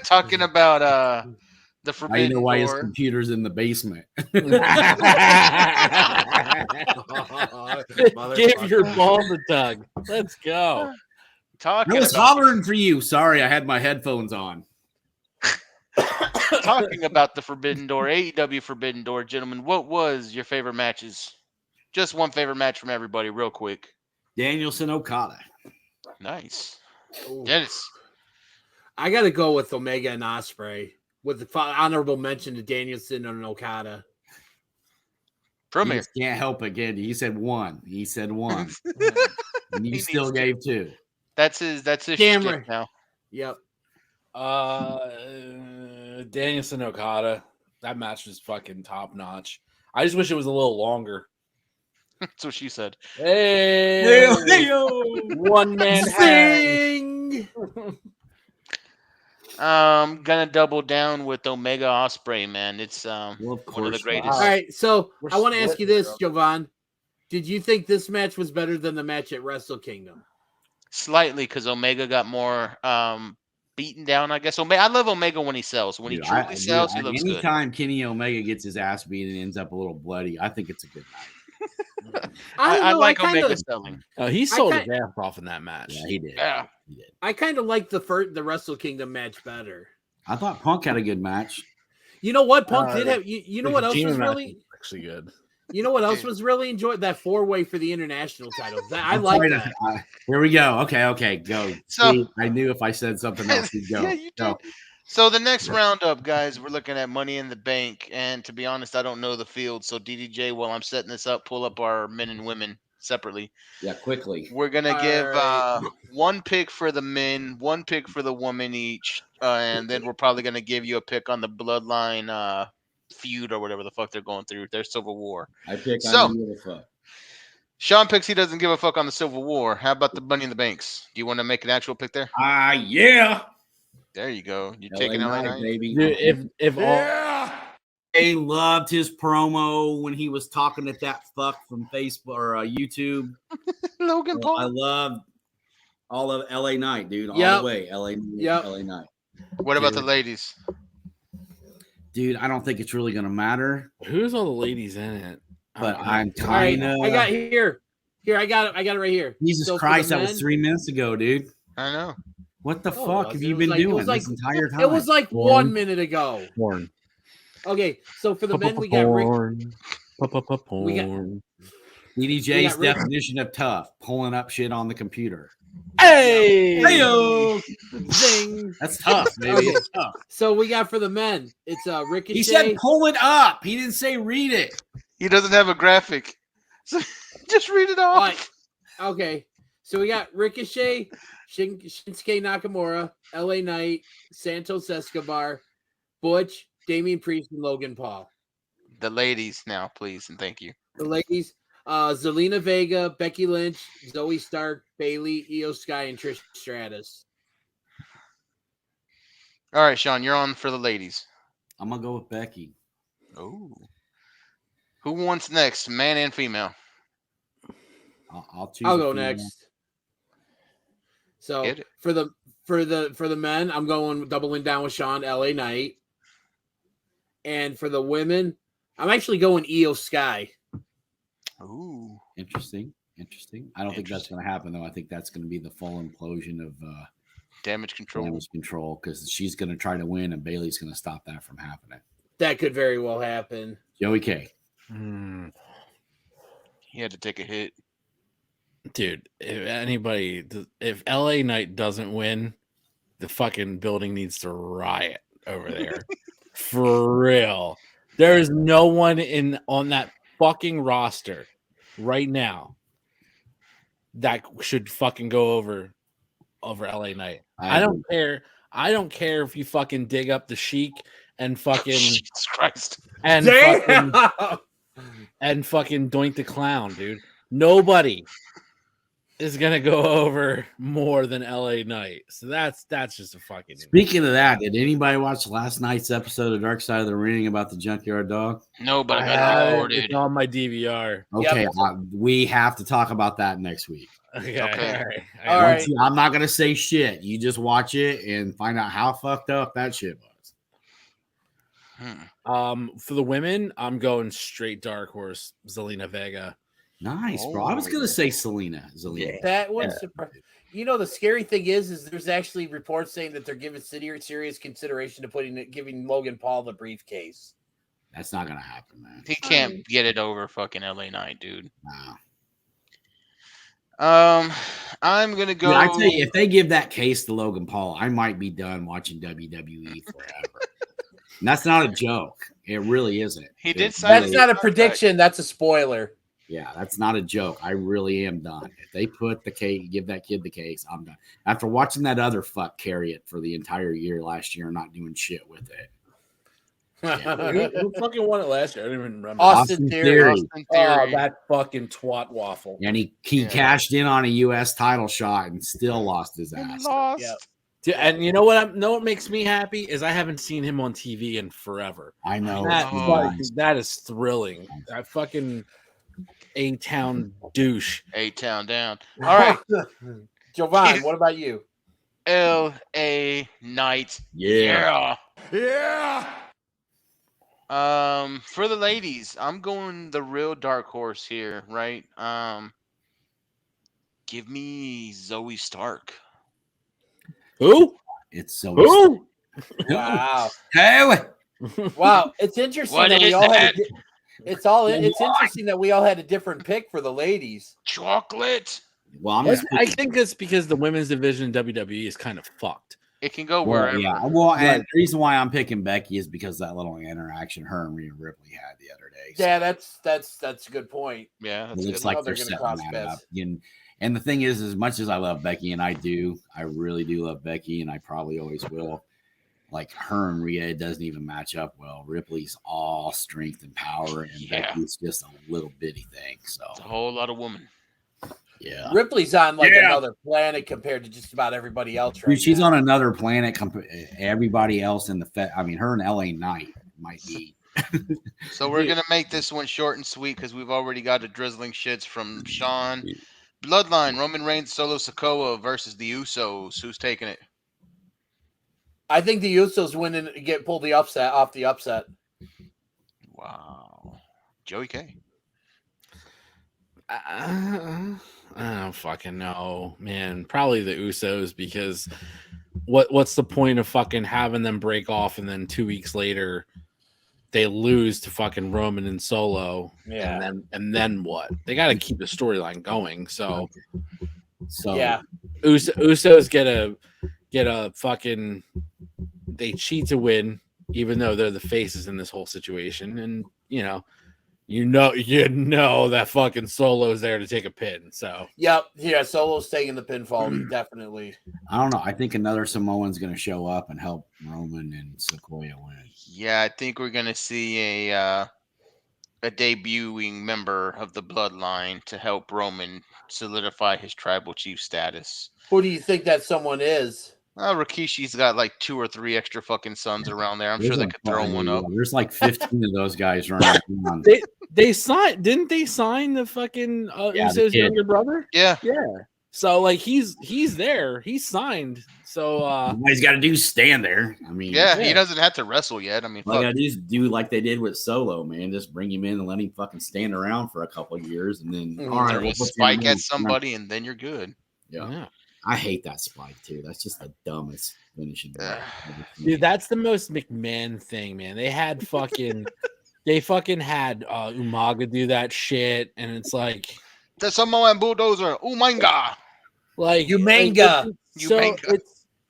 Speaker 10: Talking about the forbidden.
Speaker 9: I know why his computer's in the basement.
Speaker 8: Give your balls a tug. Let's go.
Speaker 9: I was hollering for you. Sorry, I had my headphones on.
Speaker 10: talking about the Forbidden Door, AEW Forbidden Door, gentlemen, what was your favorite matches? Just one favorite match from everybody, real quick.
Speaker 9: Danielson Okada.
Speaker 10: Nice.
Speaker 11: Ooh.
Speaker 10: Dennis.
Speaker 11: I got to go with Omega and Ospreay with the honorable mention to Danielson and Okada.
Speaker 10: From here.
Speaker 9: Can't help it, Gandy. He said one. And you still gave two.
Speaker 10: That's his
Speaker 11: Camera.
Speaker 10: shtick now.
Speaker 11: Yep.
Speaker 8: Danielson Okada. That match was fucking top notch. I just wish it was a little longer.
Speaker 10: That's what she said.
Speaker 8: Hey, one man
Speaker 11: Sing.
Speaker 10: Gonna double down with Omega Ospreay, man. It's one of the greatest.
Speaker 11: All right, so I want to ask you this, Jovan. Did you think this match was better than the match at Wrestle Kingdom?
Speaker 10: Slightly, because Omega got more beaten down, I guess. I love Omega when he sells. When he truly sells, he looks good.
Speaker 9: Anytime Kenny Omega gets his ass beat and ends up a little bloody, I think it's a good match.
Speaker 10: I like Omega selling.
Speaker 8: He sold his ass off in that match.
Speaker 9: Yeah, he did.
Speaker 10: Yeah.
Speaker 9: He did.
Speaker 11: I kind of like the Wrestle Kingdom match better.
Speaker 9: I thought Punk had a good match.
Speaker 11: You know what? Punk did have. You know what else was really
Speaker 8: actually good?
Speaker 11: You know what else was really enjoyed? That 4-way for the international title. I like that.
Speaker 9: Here we go. Okay, go.
Speaker 10: So,
Speaker 9: see, I knew if I said something else, you'd go.
Speaker 10: Yeah, you
Speaker 9: go.
Speaker 10: did. So the next roundup, guys, we're looking at Money in the Bank, and to be honest, I don't know the field. So DDJ, while I'm setting this up, pull up our men and women separately.
Speaker 9: Yeah, quickly.
Speaker 10: We're gonna give one pick for the men, one pick for the woman each, and then we're probably gonna give you a pick on the Bloodline feud or whatever the fuck they're going through, their Civil War.
Speaker 9: I pick.
Speaker 10: So,
Speaker 9: I don't give a fuck.
Speaker 10: Sean picks he doesn't give a fuck on the Civil War. How about the Money in the Banks? Do you want to make an actual pick there?
Speaker 9: Yeah.
Speaker 10: There you go. You're taking LA Knight,
Speaker 9: baby.
Speaker 8: Dude,
Speaker 9: I loved his promo when he was talking at that fuck from Facebook or YouTube.
Speaker 10: Logan Paul.
Speaker 9: I loved all of LA Knight, dude. All the way. LA Knight.
Speaker 10: What about the ladies?
Speaker 9: Dude, I don't think it's really gonna matter.
Speaker 8: Who's all the ladies in it?
Speaker 9: But I'm kind of.
Speaker 11: I got here. I got it right here.
Speaker 9: Jesus Christ, that was 3 minutes ago, dude.
Speaker 10: I know.
Speaker 9: What the fuck have you been doing this entire time?
Speaker 11: It was like 1 minute ago.
Speaker 8: Porn.
Speaker 11: Okay, so for the men, we got Rick.
Speaker 8: We got
Speaker 9: DDJ's definition of tough, pulling up shit on the computer.
Speaker 8: Hey!
Speaker 11: Hey-o! Zing!
Speaker 9: That's tough, baby. It's tough.
Speaker 11: So we got for the men, it's Ricochet.
Speaker 9: He said pull it up. He didn't say read it.
Speaker 10: He doesn't have a graphic. So just read it off.
Speaker 11: Okay, so we got Ricochet, Shinsuke Nakamura, LA Knight, Santos Escobar, Butch, Damian Priest, and Logan Paul.
Speaker 10: The ladies now, please, and thank you.
Speaker 11: The ladies, Zelina Vega, Becky Lynch, Zoe Stark, Bayley, Io Sky, and Trish Stratus.
Speaker 10: All right, Sean, you're on for the ladies.
Speaker 9: I'm gonna go with Becky.
Speaker 10: Oh, who wants next, man and female?
Speaker 9: I'll choose.
Speaker 11: I'll go next. So for the men, I'm going doubling down with Sean, LA Knight. And for the women, I'm actually going Io Sky.
Speaker 10: Ooh,
Speaker 9: interesting. I don't think that's going to happen though. I think that's going to be the full implosion of
Speaker 10: Damage Control
Speaker 9: because she's going to try to win and Bayley's going to stop that from happening.
Speaker 11: That could very well happen.
Speaker 9: Joey K.
Speaker 10: He had to take a hit.
Speaker 8: Dude, if LA Knight doesn't win, the fucking building needs to riot over there. For real. There is no one on that fucking roster right now that should fucking go over LA Knight. I don't care. I don't care if you fucking dig up the Sheik and fucking
Speaker 10: Jesus Christ.
Speaker 8: and fucking Doink the Clown, dude. Nobody is gonna go over more than LA Knight. So that's just a fucking.
Speaker 9: Speaking of that, did anybody watch last night's episode of Dark Side of the Ring about the Junkyard Dog?
Speaker 10: No, but I got recorded.
Speaker 8: It's on my DVR.
Speaker 9: Okay, we have to talk about that next week.
Speaker 8: Okay.
Speaker 11: All right.
Speaker 9: I'm not gonna say shit. You just watch it and find out how fucked up that shit was.
Speaker 8: For the women, I'm going straight dark horse, Zelina Vega.
Speaker 9: Nice, bro. I was gonna say Zelina.
Speaker 11: That was surprising. You know, the scary thing is there's actually reports saying that they're giving serious consideration to giving Logan Paul the briefcase.
Speaker 9: That's not gonna happen, man.
Speaker 10: He can't get it over fucking LA Knight, dude.
Speaker 9: Nah.
Speaker 10: I'm gonna go.
Speaker 9: Dude, I tell you, if they give that case to Logan Paul, I might be done watching WWE forever. And that's not a joke. It really isn't.
Speaker 10: He did
Speaker 11: say that's not a prediction. That's a spoiler.
Speaker 9: Yeah, that's not a joke. I really am done. If they put the case, give that kid the case, I'm done. After watching that other fuck carry it for the entire year last year, not doing shit with it.
Speaker 8: Yeah. Who fucking won it last year? I don't even remember.
Speaker 11: Austin Theory.
Speaker 8: Oh, that fucking twat waffle.
Speaker 9: And he cashed in on a U.S. title shot and still lost his ass.
Speaker 11: Yeah.
Speaker 8: And you know what? What makes me happy is I haven't seen him on TV in forever.
Speaker 9: I know.
Speaker 8: That is thrilling. That fucking A-Town douche.
Speaker 10: A-Town down. All right.
Speaker 11: Jovan, what about you?
Speaker 10: L.A. Knight.
Speaker 9: Yeah.
Speaker 10: For the ladies, I'm going the real dark horse here, right? Give me Zoe Stark.
Speaker 8: Who?
Speaker 9: It's so.
Speaker 8: Who?
Speaker 11: Wow.
Speaker 9: Hey.
Speaker 11: Wow. It's interesting that we all had. It's interesting that we all had a different pick for the ladies.
Speaker 10: Chocolate.
Speaker 9: Well,
Speaker 8: I think it's because the women's division in WWE is kind of fucked.
Speaker 10: It can go wherever.
Speaker 9: Yeah. Well, and the reason why I'm picking Becky is because that little interaction her and Rhea Ripley had the other day. So.
Speaker 11: Yeah, that's a good point.
Speaker 10: Yeah,
Speaker 9: it looks like they're setting that up. And the thing is, as much as I love Becky, and I really do love Becky, and I probably always will. Like her and Rhea, it doesn't even match up well. Ripley's all strength and power, and Becky's just a little bitty thing. So
Speaker 10: it's a whole lot of woman.
Speaker 9: Yeah,
Speaker 11: Ripley's on another planet compared to just about everybody else. Right
Speaker 9: Dude, she's
Speaker 11: now.
Speaker 9: on another planet. Everybody else in the I mean, her and LA Knight might be.
Speaker 10: So we're gonna make this one short and sweet because we've already got the drizzling shits from Sean. Bloodline: Roman Reigns, Solo Sikoa versus the Usos. Who's taking it?
Speaker 11: I think the Usos win and pull the upset off the upset.
Speaker 10: Wow, Joey K.
Speaker 8: I don't fucking know, man. Probably the Usos because what's the point of fucking having them break off and then 2 weeks later they lose to fucking Roman and Solo?
Speaker 11: Yeah,
Speaker 8: and then what? They got to keep the storyline going. So
Speaker 11: yeah,
Speaker 8: Usos get a fucking they cheat to win, even though they're the faces in this whole situation, and you know that fucking Solo's there to take a pin. So
Speaker 11: yeah, Solo's taking the pinfall definitely.
Speaker 9: I don't know. I think another Samoan's going to show up and help Roman and Sequoia win.
Speaker 10: Yeah, I think we're going to see a debuting member of the Bloodline to help Roman solidify his tribal chief status.
Speaker 11: Who do you think that someone is?
Speaker 10: Rikishi's got like 2 or 3 extra fucking sons around there. I'm sure they could throw one up.
Speaker 9: There's like 15 of those guys running around.
Speaker 8: They signed, didn't they sign the fucking Usos younger brother?
Speaker 10: Yeah.
Speaker 8: So like he's there, he's signed. So
Speaker 9: all he's got to do is stand there. I mean,
Speaker 10: he doesn't have to wrestle yet. I mean,
Speaker 9: all I got to do is do like they did with Solo, man. Just bring him in and let him fucking stand around for a couple of years, and then
Speaker 10: all right, we'll spike at somebody, and then you're good.
Speaker 9: Yeah. I hate that spike too. That's just the dumbest finishing.
Speaker 8: Dude, that's the most McMahon thing, man. They had fucking Umaga do that shit, and it's like
Speaker 10: the Samoan bulldozer, Umaga.
Speaker 8: Like
Speaker 11: Umaga.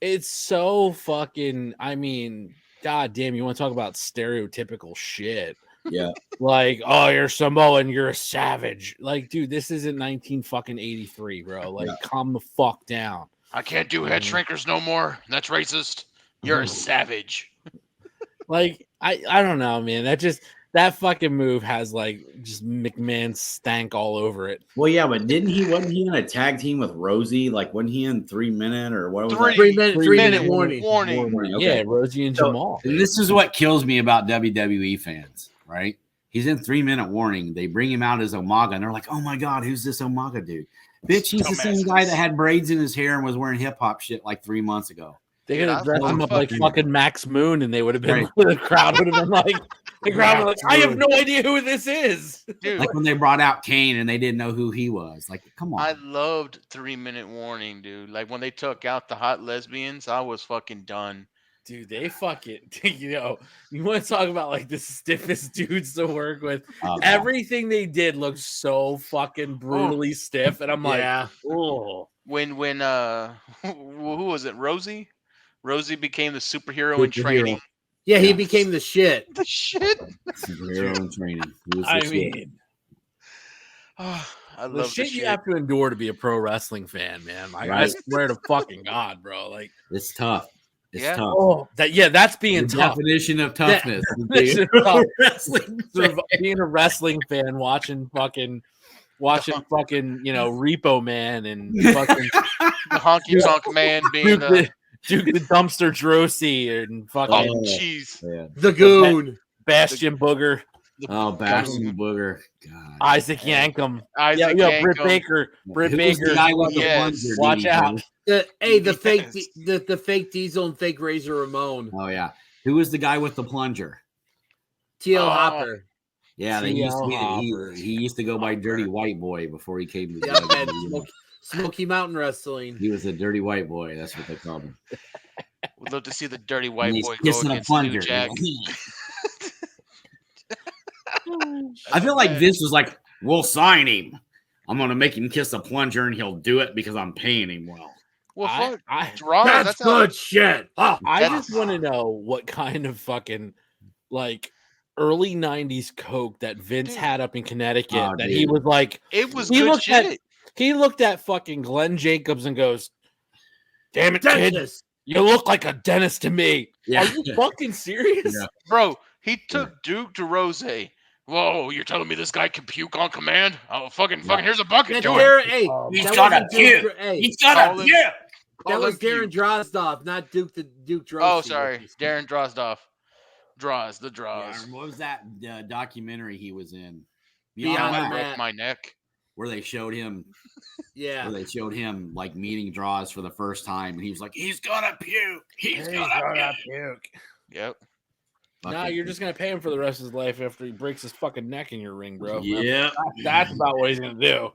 Speaker 8: It's so fucking. I mean, god damn, you want to talk about stereotypical shit?
Speaker 9: Yeah.
Speaker 8: Like, oh, you're Samoan, you're a savage. Like, dude, this isn't 1983, bro. Like, calm the fuck down.
Speaker 10: I can't do head shrinkers no more. That's racist. You're a savage.
Speaker 8: Like, I don't know, man. That fucking move has like just McMahon stank all over it.
Speaker 9: Well, yeah, but wasn't he in a tag team with Rosie? Like, wasn't he in 3 minute or what was that?
Speaker 11: 3 minute warning.
Speaker 9: Okay.
Speaker 8: Yeah, Rosie and Jamal.
Speaker 9: And this is what kills me about WWE fans, right? He's in 3 minute warning. They bring him out as Umaga, and they're like, "Oh my god, who's this Umaga dude?" Bitch, he's the same guy that had braids in his hair and was wearing hip hop shit like 3 months ago.
Speaker 8: They could have dressed him up like fucking Max Moon, and they would have been the crowd would have been like, The crowd was like, I have no idea who this is.
Speaker 10: Dude,
Speaker 9: Like when they brought out Kane and they didn't know who he was. Like, come on.
Speaker 10: I loved 3-minute warning, dude. Like when they took out the hot lesbians, I was fucking done.
Speaker 8: Dude, they fucking, you know, you want to talk about like the stiffest dudes to work with. Everything they did looked so fucking brutally stiff. And I'm like, oh.
Speaker 10: When who was it? Rosie? Rosie became the superhero in training.
Speaker 11: Yeah, he became the shit.
Speaker 10: The shit.
Speaker 9: Superhero in training.
Speaker 8: I mean,
Speaker 10: I love
Speaker 8: the shit you have to endure to be a pro wrestling fan, man. Like, I swear to fucking God, bro. Like,
Speaker 9: it's tough. It's tough.
Speaker 8: Oh, that's being
Speaker 9: the
Speaker 8: tough.
Speaker 9: Definition of toughness.
Speaker 8: Being a wrestling fan, watching fucking, you know, Repo Man and fucking
Speaker 10: the Honky Tonk Man being
Speaker 8: Duke the Dumpster Drosy and fucking
Speaker 10: jeez,
Speaker 11: the Goon,
Speaker 8: Bastion Booger.
Speaker 9: Bastion Booger. God.
Speaker 8: Isaac Yankum.
Speaker 10: Isaac
Speaker 8: Yankum. Britt Baker.
Speaker 9: Who's the guy with the plunger,
Speaker 8: watch out.
Speaker 11: The fake Diesel and fake Razor Ramon.
Speaker 9: Oh yeah. Who was the guy with the plunger?
Speaker 11: TL Hopper.
Speaker 9: Yeah, he used to go by Dirty White Boy before he came to the
Speaker 11: Smoky Mountain Wrestling.
Speaker 9: He was a Dirty White Boy. That's what they called him.
Speaker 10: We'd love to see the Dirty White Boy go
Speaker 9: kissing a
Speaker 10: against
Speaker 9: plunger.
Speaker 10: New Jack.
Speaker 9: I feel like this was like, we'll sign him. I'm going to make him kiss a plunger and he'll do it because I'm paying him well.
Speaker 10: Well,
Speaker 11: that's good shit.
Speaker 8: I just want to know what kind of fucking like early 90s coke that Vince had up in Connecticut that he was like,
Speaker 10: it was good shit.
Speaker 8: He looked at fucking Glenn Jacobs and goes, damn it, kid, you look like a dentist to me. Yeah. Are you fucking serious?
Speaker 10: Yeah. Bro, he took Duke to Rose. Whoa, you're telling me this guy can puke on command? Oh, fucking, here's a bucket. Do it.
Speaker 11: He's got a puke.
Speaker 10: He's got a puke.
Speaker 11: That was Darren Drozdov, not Duke Drozdov.
Speaker 10: Oh, sorry. Darren Drozdov. The Draws.
Speaker 9: Yeah, what was that documentary he was in?
Speaker 10: Beyond my neck.
Speaker 9: Where they showed him.
Speaker 11: Yeah.
Speaker 9: Where they showed him like meeting Draws for the first time. And he was like, he's gonna puke. He's gonna puke.
Speaker 10: Yep.
Speaker 8: Nah, you're just gonna pay him for the rest of his life after he breaks his fucking neck in your ring, bro.
Speaker 9: Yeah.
Speaker 8: That's about what he's gonna do.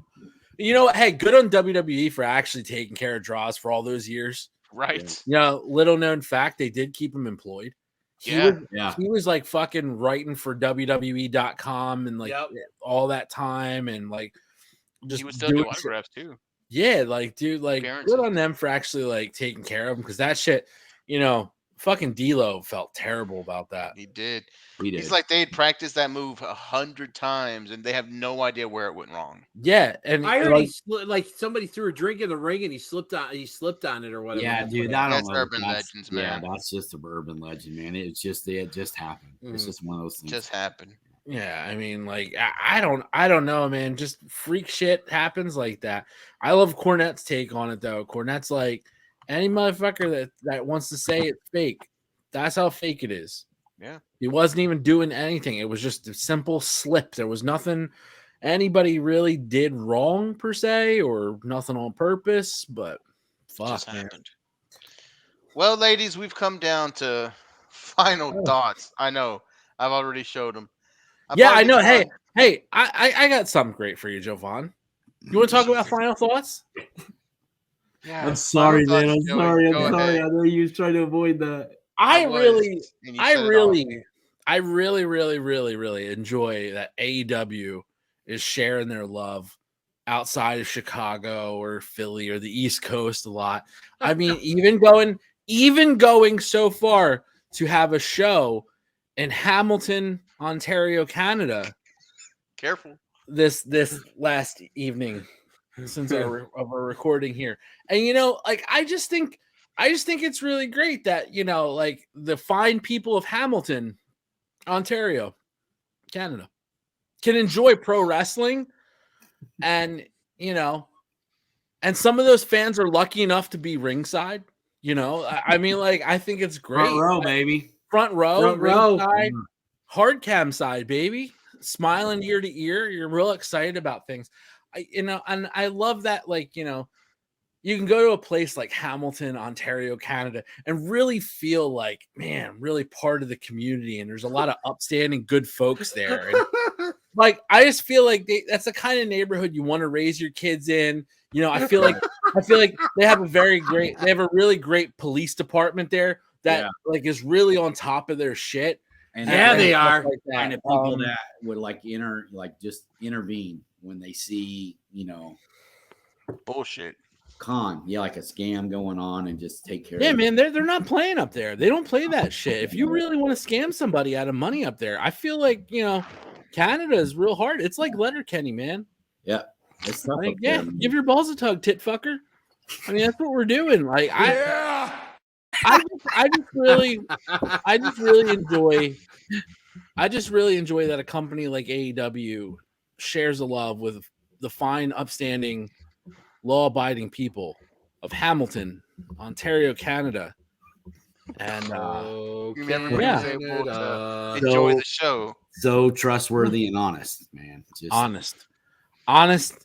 Speaker 8: You know what? Hey, good on WWE for actually taking care of Draws for all those years.
Speaker 10: Right.
Speaker 8: You know, little known fact, they did keep him employed. He was like fucking writing for WWE.com and like all that time and like just
Speaker 10: he would still do autographs too.
Speaker 8: Yeah, like dude, like good on them for actually like taking care of him because that shit, you know, fucking D'Lo felt terrible about that.
Speaker 10: He did. He's like they had practiced that move 100 times and they have no idea where it went wrong.
Speaker 8: Yeah, and
Speaker 11: I heard like somebody threw a drink in the ring and he slipped on it or whatever.
Speaker 9: Yeah, dude,
Speaker 10: that's urban legends, man.
Speaker 9: Yeah, that's just an urban legend, man. It just happened. It's just one of those things.
Speaker 10: Just happened.
Speaker 8: Yeah, I mean, like I don't know, man. Just freak shit happens like that. I love Cornette's take on it though. Cornette's like any motherfucker that wants to say it's fake. That's how fake it is.
Speaker 10: Yeah.
Speaker 8: He wasn't even doing anything. It was just a simple slip. There was nothing anybody really did wrong per se or nothing on purpose, but fuck, man.
Speaker 10: Happened. Well, ladies, we've come down to final thoughts. I know. I've already showed them.
Speaker 8: I know. Hey, I got something great for you, Jovan. You want to talk about final thoughts?
Speaker 9: Yeah, I'm sorry, man. I'm sorry. I know you was trying to avoid that.
Speaker 8: I really enjoy that AEW is sharing their love outside of Chicago or Philly or the East Coast a lot. I mean, even going so far to have a show in Hamilton, Ontario, Canada.
Speaker 10: Careful.
Speaker 8: This last evening since our recording here. And you know, like I just think it's really great that, you know, like the fine people of Hamilton, Ontario, Canada can enjoy pro wrestling. And, you know, and some of those fans are lucky enough to be ringside, you know, I mean, like, I think it's great.
Speaker 9: Front row, baby.
Speaker 8: Front row, ringside, hard cam side, baby. Smiling ear to ear. You're real excited about things. And I love that, like, you know, you can go to a place like Hamilton, Ontario, Canada, and really feel like, man, really part of the community. And there's a lot of upstanding, good folks there. And like, I just feel like that's the kind of neighborhood you want to raise your kids in. You know, I feel like they have a really great police department there that like is really on top of their shit.
Speaker 9: And
Speaker 11: they are
Speaker 9: like that. Kind of people that would like just intervene when they see,
Speaker 10: bullshit.
Speaker 9: Like a scam going on and just take care
Speaker 8: of it. Yeah, man,
Speaker 9: they're
Speaker 8: not playing up there. They don't play that shit. If you really want to scam somebody out of money up there, I feel like, Canada is real hard. It's like Letterkenny, man.
Speaker 9: Yeah. It's tough
Speaker 8: like, give your balls a tug, tit fucker. I mean, that's what we're doing. Like, I just really enjoy that a company like AEW shares a love with the fine, upstanding, law-abiding people of Hamilton, Ontario, Canada, and
Speaker 10: everybody's able to enjoy the show.
Speaker 9: So trustworthy and honest, man. Just
Speaker 8: honest,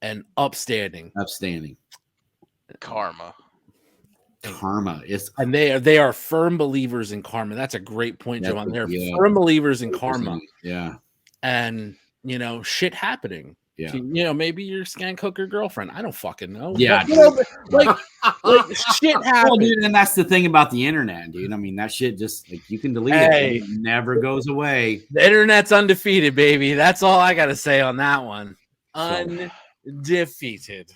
Speaker 8: and upstanding.
Speaker 10: Karma
Speaker 9: is,
Speaker 8: and they are firm believers in karma. That's a great point, Johan. They're firm believers in karma.
Speaker 9: Yeah,
Speaker 8: and shit happening.
Speaker 9: Yeah,
Speaker 8: maybe your skank hooker girlfriend. I don't fucking know.
Speaker 9: Yeah,
Speaker 8: like shit happens.
Speaker 9: Well, dude, and that's the thing about the internet, dude. I mean, that shit just like you can delete it. It never goes away.
Speaker 8: The internet's undefeated, baby. That's all I gotta say on that one. Undefeated.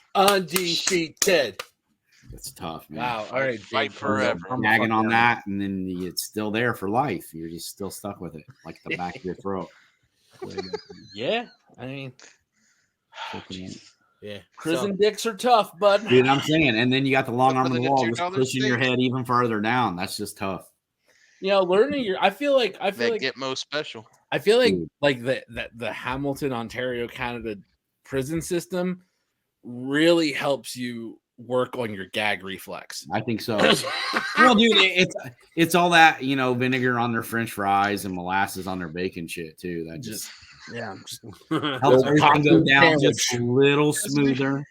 Speaker 9: It's tough, man.
Speaker 8: Wow. All right,
Speaker 10: fight forever.
Speaker 9: I'm nagging on that, and then it's still there for life. You're just still stuck with it, like the back of your throat.
Speaker 8: Yeah, I mean. Yeah, prison dicks are tough, bud.
Speaker 9: Dude, I'm saying, and then you got the long arm in the wall, just pushing your head even further down. That's just tough.
Speaker 8: Learning I feel like
Speaker 10: Gitmo special.
Speaker 8: I feel like the Hamilton, Ontario, Canada prison system really helps you work on your gag reflex.
Speaker 9: I think so. Well, dude, it's all that vinegar on their French fries and molasses on their bacon shit too. That just.
Speaker 8: Yeah,
Speaker 9: helps everything go down just a little smoother.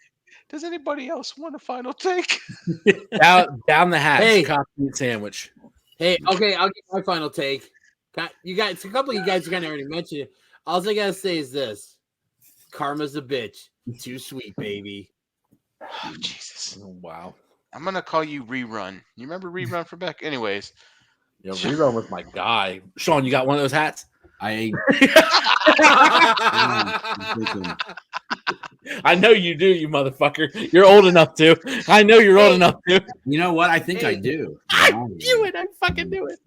Speaker 10: Does anybody else want a final take?
Speaker 8: down the hatch.
Speaker 11: Hey,
Speaker 8: coffee meat sandwich.
Speaker 11: Hey, okay, I'll get my final take. You guys, a couple of you guys kind of already mentioned it. All I gotta say is this: karma's a bitch. Too sweet, baby.
Speaker 10: Oh, Jesus!
Speaker 8: Oh, wow.
Speaker 10: I'm gonna call you Rerun. You remember Rerun from back? Anyways,
Speaker 8: Rerun was my guy. Sean, you got one of those hats?
Speaker 9: I
Speaker 8: know you do, you motherfucker. You're old enough to. I know you're old enough to.
Speaker 9: You know what? I think I do.
Speaker 8: I knew it. I fucking knew it.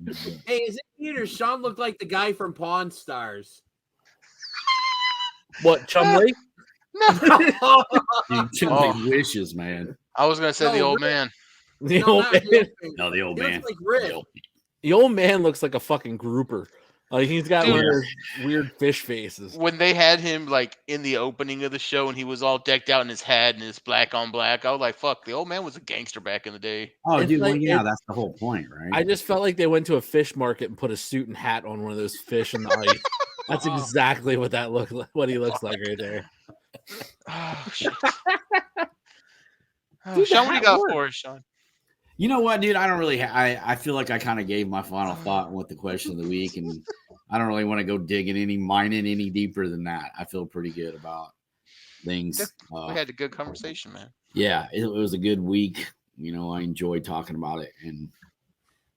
Speaker 11: Hey, is it me or Sean looked like the guy from Pawn Stars?
Speaker 8: What, Chumley?
Speaker 10: No.
Speaker 9: Chumley wishes, man.
Speaker 10: I was gonna say the old man.
Speaker 8: The old man.
Speaker 9: No, the old man.
Speaker 11: Like Rick.
Speaker 8: The old man looks like a fucking grouper. Like he's got weird fish faces.
Speaker 10: When they had him like in the opening of the show and he was all decked out in his hat and his black on black, I was like, "Fuck!" The old man was a gangster back in the day.
Speaker 9: Oh, it's dude, that's the whole point, right?
Speaker 8: I just felt like they went to a fish market and put a suit and hat on one of those fish in the ice. That's exactly what that looked like. What he looks like right there.
Speaker 10: Oh shit! Sean, what do you got for us, Sean?
Speaker 9: You know what, dude? I don't really. I feel like I kind of gave my final thought with the question of the week, and I don't really want to go mining any deeper than that. I feel pretty good about things.
Speaker 10: We had a good conversation, man.
Speaker 9: Yeah, it was a good week. I enjoyed talking about it, and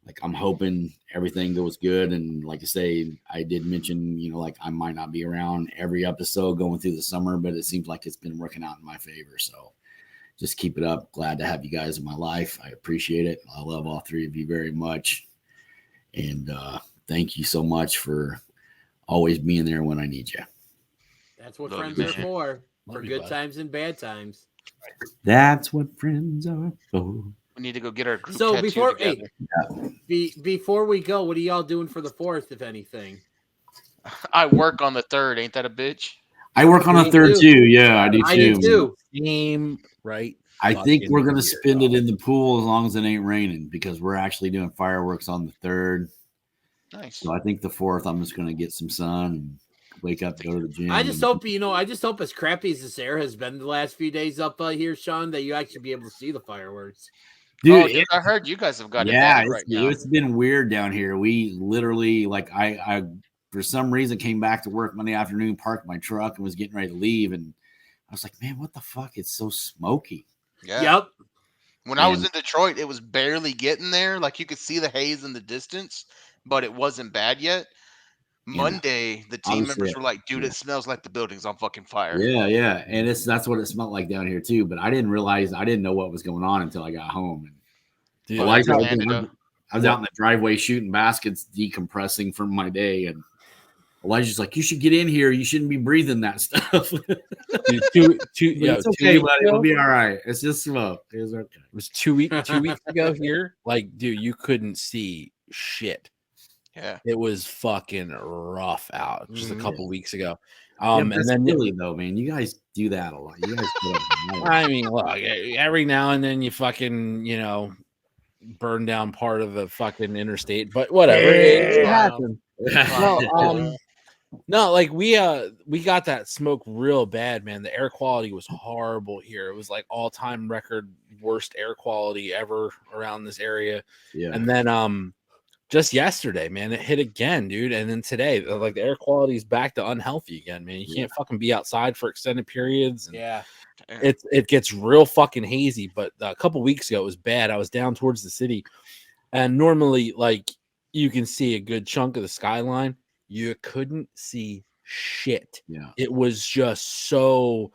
Speaker 9: like I'm hoping everything goes good. And like I say, I did mention, like I might not be around every episode going through the summer, but it seems like it's been working out in my favor. So. Just keep it up. Glad to have you guys in my life. I appreciate it. I love all three of you very much. And thank you so much for always being there when I need you.
Speaker 11: That's what friends are for good times and bad times.
Speaker 9: That's what friends are for.
Speaker 10: We need to go get our group
Speaker 11: so
Speaker 10: tattoo
Speaker 11: before we go, what are y'all doing for the 4th, if anything?
Speaker 10: I work on the 3rd. Ain't that a bitch?
Speaker 9: I work on the 3rd too. Yeah, I do too.
Speaker 11: I do too.
Speaker 8: Same, right?
Speaker 9: I think we're gonna spend it in the pool as long as it ain't raining because we're actually doing fireworks on the 3rd.
Speaker 10: Nice.
Speaker 9: So I think the 4th, I'm just gonna get some sun and wake up, go to the gym.
Speaker 11: I just hope I just hope as crappy as this air has been the last few days up here, Sean, that you actually be able to see the fireworks.
Speaker 9: Dude,
Speaker 10: I heard you guys have got it bad right now.
Speaker 9: It's been weird down here. We literally, like, I for some reason came back to work Monday afternoon, parked my truck, and was getting ready to leave, and I was like, man, what the fuck? It's so smoky.
Speaker 10: Yeah.
Speaker 11: Yep.
Speaker 10: When I was in Detroit, it was barely getting there. Like, you could see the haze in the distance, but it wasn't bad yet. Monday, the team members were like, dude, it smells like the building's on fucking fire.
Speaker 9: Yeah. And that's what it smelled like down here too. But I didn't know what was going on until I got home. And I was out in the driveway shooting baskets, decompressing from my day, and Elijah's like, you should get in here. You shouldn't be breathing that stuff.
Speaker 8: It's
Speaker 9: okay, buddy. It'll be all right. It's just smoke. It's okay.
Speaker 8: It was 2 weeks ago here. Like, dude, you couldn't see shit.
Speaker 10: Yeah,
Speaker 8: it was fucking rough out just a couple weeks ago.
Speaker 9: And then really though, man, you guys do that a lot. You guys
Speaker 8: I mean, look, every now and then you fucking, burn down part of the fucking interstate, but whatever. It happens. No, like we got that smoke real bad, man. The air quality was horrible here. It was like all-time record worst air quality ever around this area.
Speaker 9: Yeah.
Speaker 8: And then just yesterday, man, it hit again, dude. And then today, like the air quality is back to unhealthy again, man. You can't fucking be outside for extended periods. And it gets real fucking hazy. But a couple weeks ago, it was bad. I was down towards the city, and normally, like, you can see a good chunk of the skyline. You couldn't see shit.
Speaker 9: Yeah,
Speaker 8: it was just so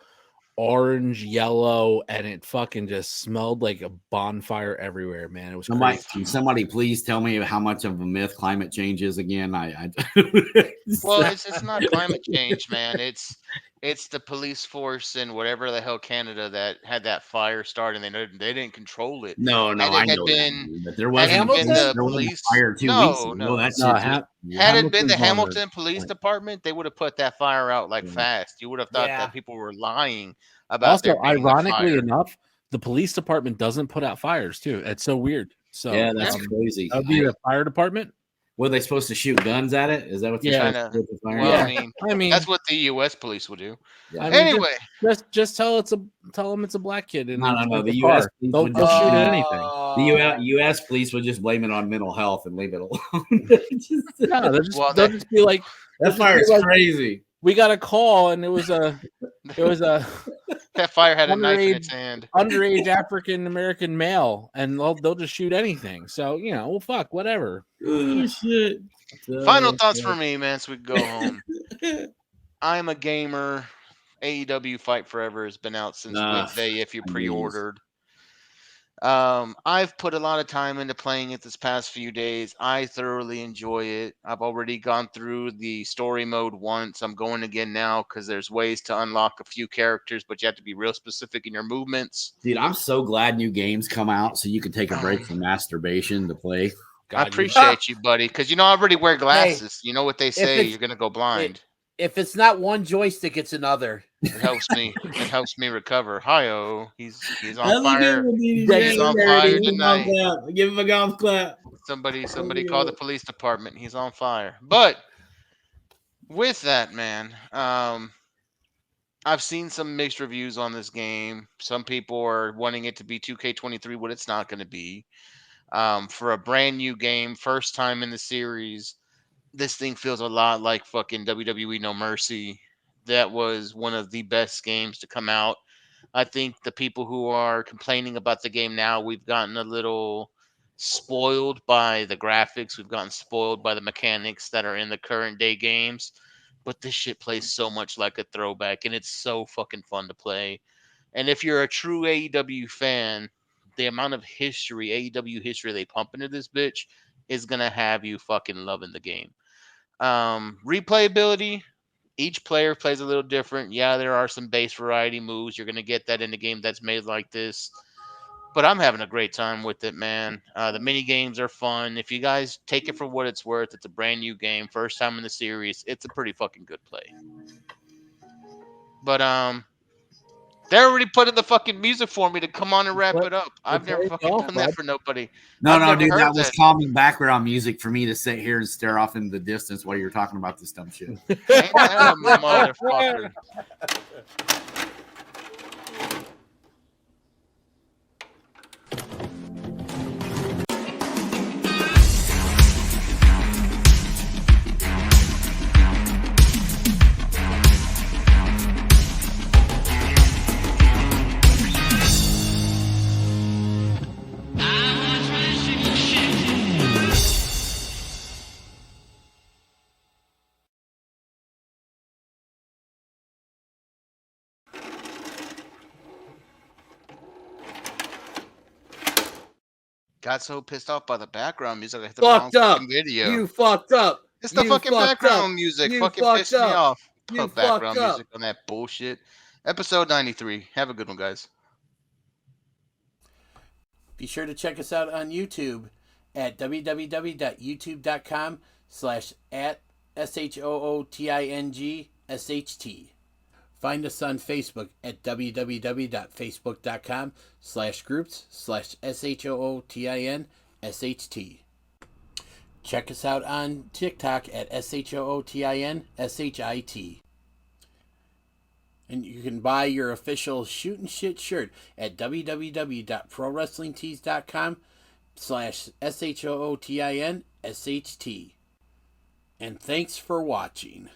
Speaker 8: orange, yellow, and it fucking just smelled like a bonfire everywhere, man. It was crazy.
Speaker 9: Can somebody please tell me how much of a myth climate change is again?
Speaker 10: Well, it's not climate change, man. It's the police force and whatever the hell Canada that had that fire start, and they didn't control it.
Speaker 9: No, I know that. But there wasn't
Speaker 10: the
Speaker 9: police fire 2 weeks ago.
Speaker 10: Had it been the Hamilton Police Department, they would have put that fire out like fast. You would have thought that people were lying about.
Speaker 8: Also, ironically enough, the police department doesn't put out fires too. It's so weird. So
Speaker 9: yeah, that's crazy.
Speaker 8: That would be the fire department.
Speaker 9: Were they supposed to shoot guns at it? Is that what they're supposed to do with the fire?
Speaker 10: Well, I mean, that's what the U.S. police would do.
Speaker 9: Yeah.
Speaker 10: I mean, anyway,
Speaker 8: just tell them it's a black kid. And
Speaker 9: no. The U.S. police
Speaker 8: don't shoot at anything.
Speaker 9: The U.S. police would just blame it on mental health and leave it alone.
Speaker 8: They'll just be like,
Speaker 9: that fire is crazy.
Speaker 8: We got a call, and it was a
Speaker 10: that fire had a knife in its hand.
Speaker 8: Underage African American male, and they'll just shoot anything. So well, fuck, whatever.
Speaker 9: Oh, shit.
Speaker 10: Final thoughts for me, man. So we can go home. I'm a gamer. AEW Fight Forever has been out since Wednesday. If you pre-ordered. I've put a lot of time into playing it this past few days. I thoroughly enjoy it. I've already gone through the story mode once. I'm going again now because there's ways to unlock a few characters, but you have to be real specific in your movements.
Speaker 9: Dude, I'm so glad new games come out so you can take a break from masturbation to play.
Speaker 10: I appreciate you, buddy, because I already wear glasses. You know what they say, you're going to go blind.
Speaker 11: If it's not one joystick, it's another.
Speaker 10: It helps me. It helps me recover. Hi-oh. He's on fire. He's on fire tonight.
Speaker 9: Give him a golf clap.
Speaker 10: Somebody call the police department. He's on fire. But with that, man, I've seen some mixed reviews on this game. Some people are wanting it to be 2K23, what it's not going to be. For a brand new game, first time in the series, this thing feels a lot like fucking WWE No Mercy. That was one of the best games to come out. I think the people who are complaining about the game now, we've gotten a little spoiled by the graphics. We've gotten spoiled by the mechanics that are in the current day games. But this shit plays so much like a throwback, and it's so fucking fun to play. And if you're a true AEW fan, the amount of history, AEW history they pump into this bitch is going to have you fucking loving the game. Replayability, each player plays a little different. Yeah, there are some base variety moves. You're going to get that in a game that's made like this. But I'm having a great time with it, man. The mini games are fun. If you guys take it for what it's worth, it's a brand new game, first time in the series. It's a pretty fucking good play. But They're already putting the fucking music for me to come on and wrap it up. I've never fucking done that for nobody.
Speaker 9: No, dude, that was calming background music for me to sit here and stare off into the distance while you're talking about this dumb shit.
Speaker 10: Ain't that a motherfucker? Got so pissed off by the background music. I hit the
Speaker 11: Fucked
Speaker 10: wrong
Speaker 11: up.
Speaker 10: fucking video.
Speaker 11: You fucked up.
Speaker 10: It's the
Speaker 11: You
Speaker 10: fucking
Speaker 11: fucked
Speaker 10: background
Speaker 11: up.
Speaker 10: music.
Speaker 11: You
Speaker 10: Fucking
Speaker 11: fucked
Speaker 10: pissed me
Speaker 11: up.
Speaker 10: off.
Speaker 11: You
Speaker 10: Put background
Speaker 11: fucked up.
Speaker 10: music on that bullshit. Episode 93. Have a good one, guys.
Speaker 11: Be sure to check us out on YouTube at www.youtube.com/@SHOOTINGSHT. Find us on Facebook at www.facebook.com/groups/SHOOTINSHT. Check us out on TikTok at SHOOTINSHIT. And you can buy your official Shootin Shit shirt at www.prowrestlingtees.com/SHOOTINSHT. And thanks for watching.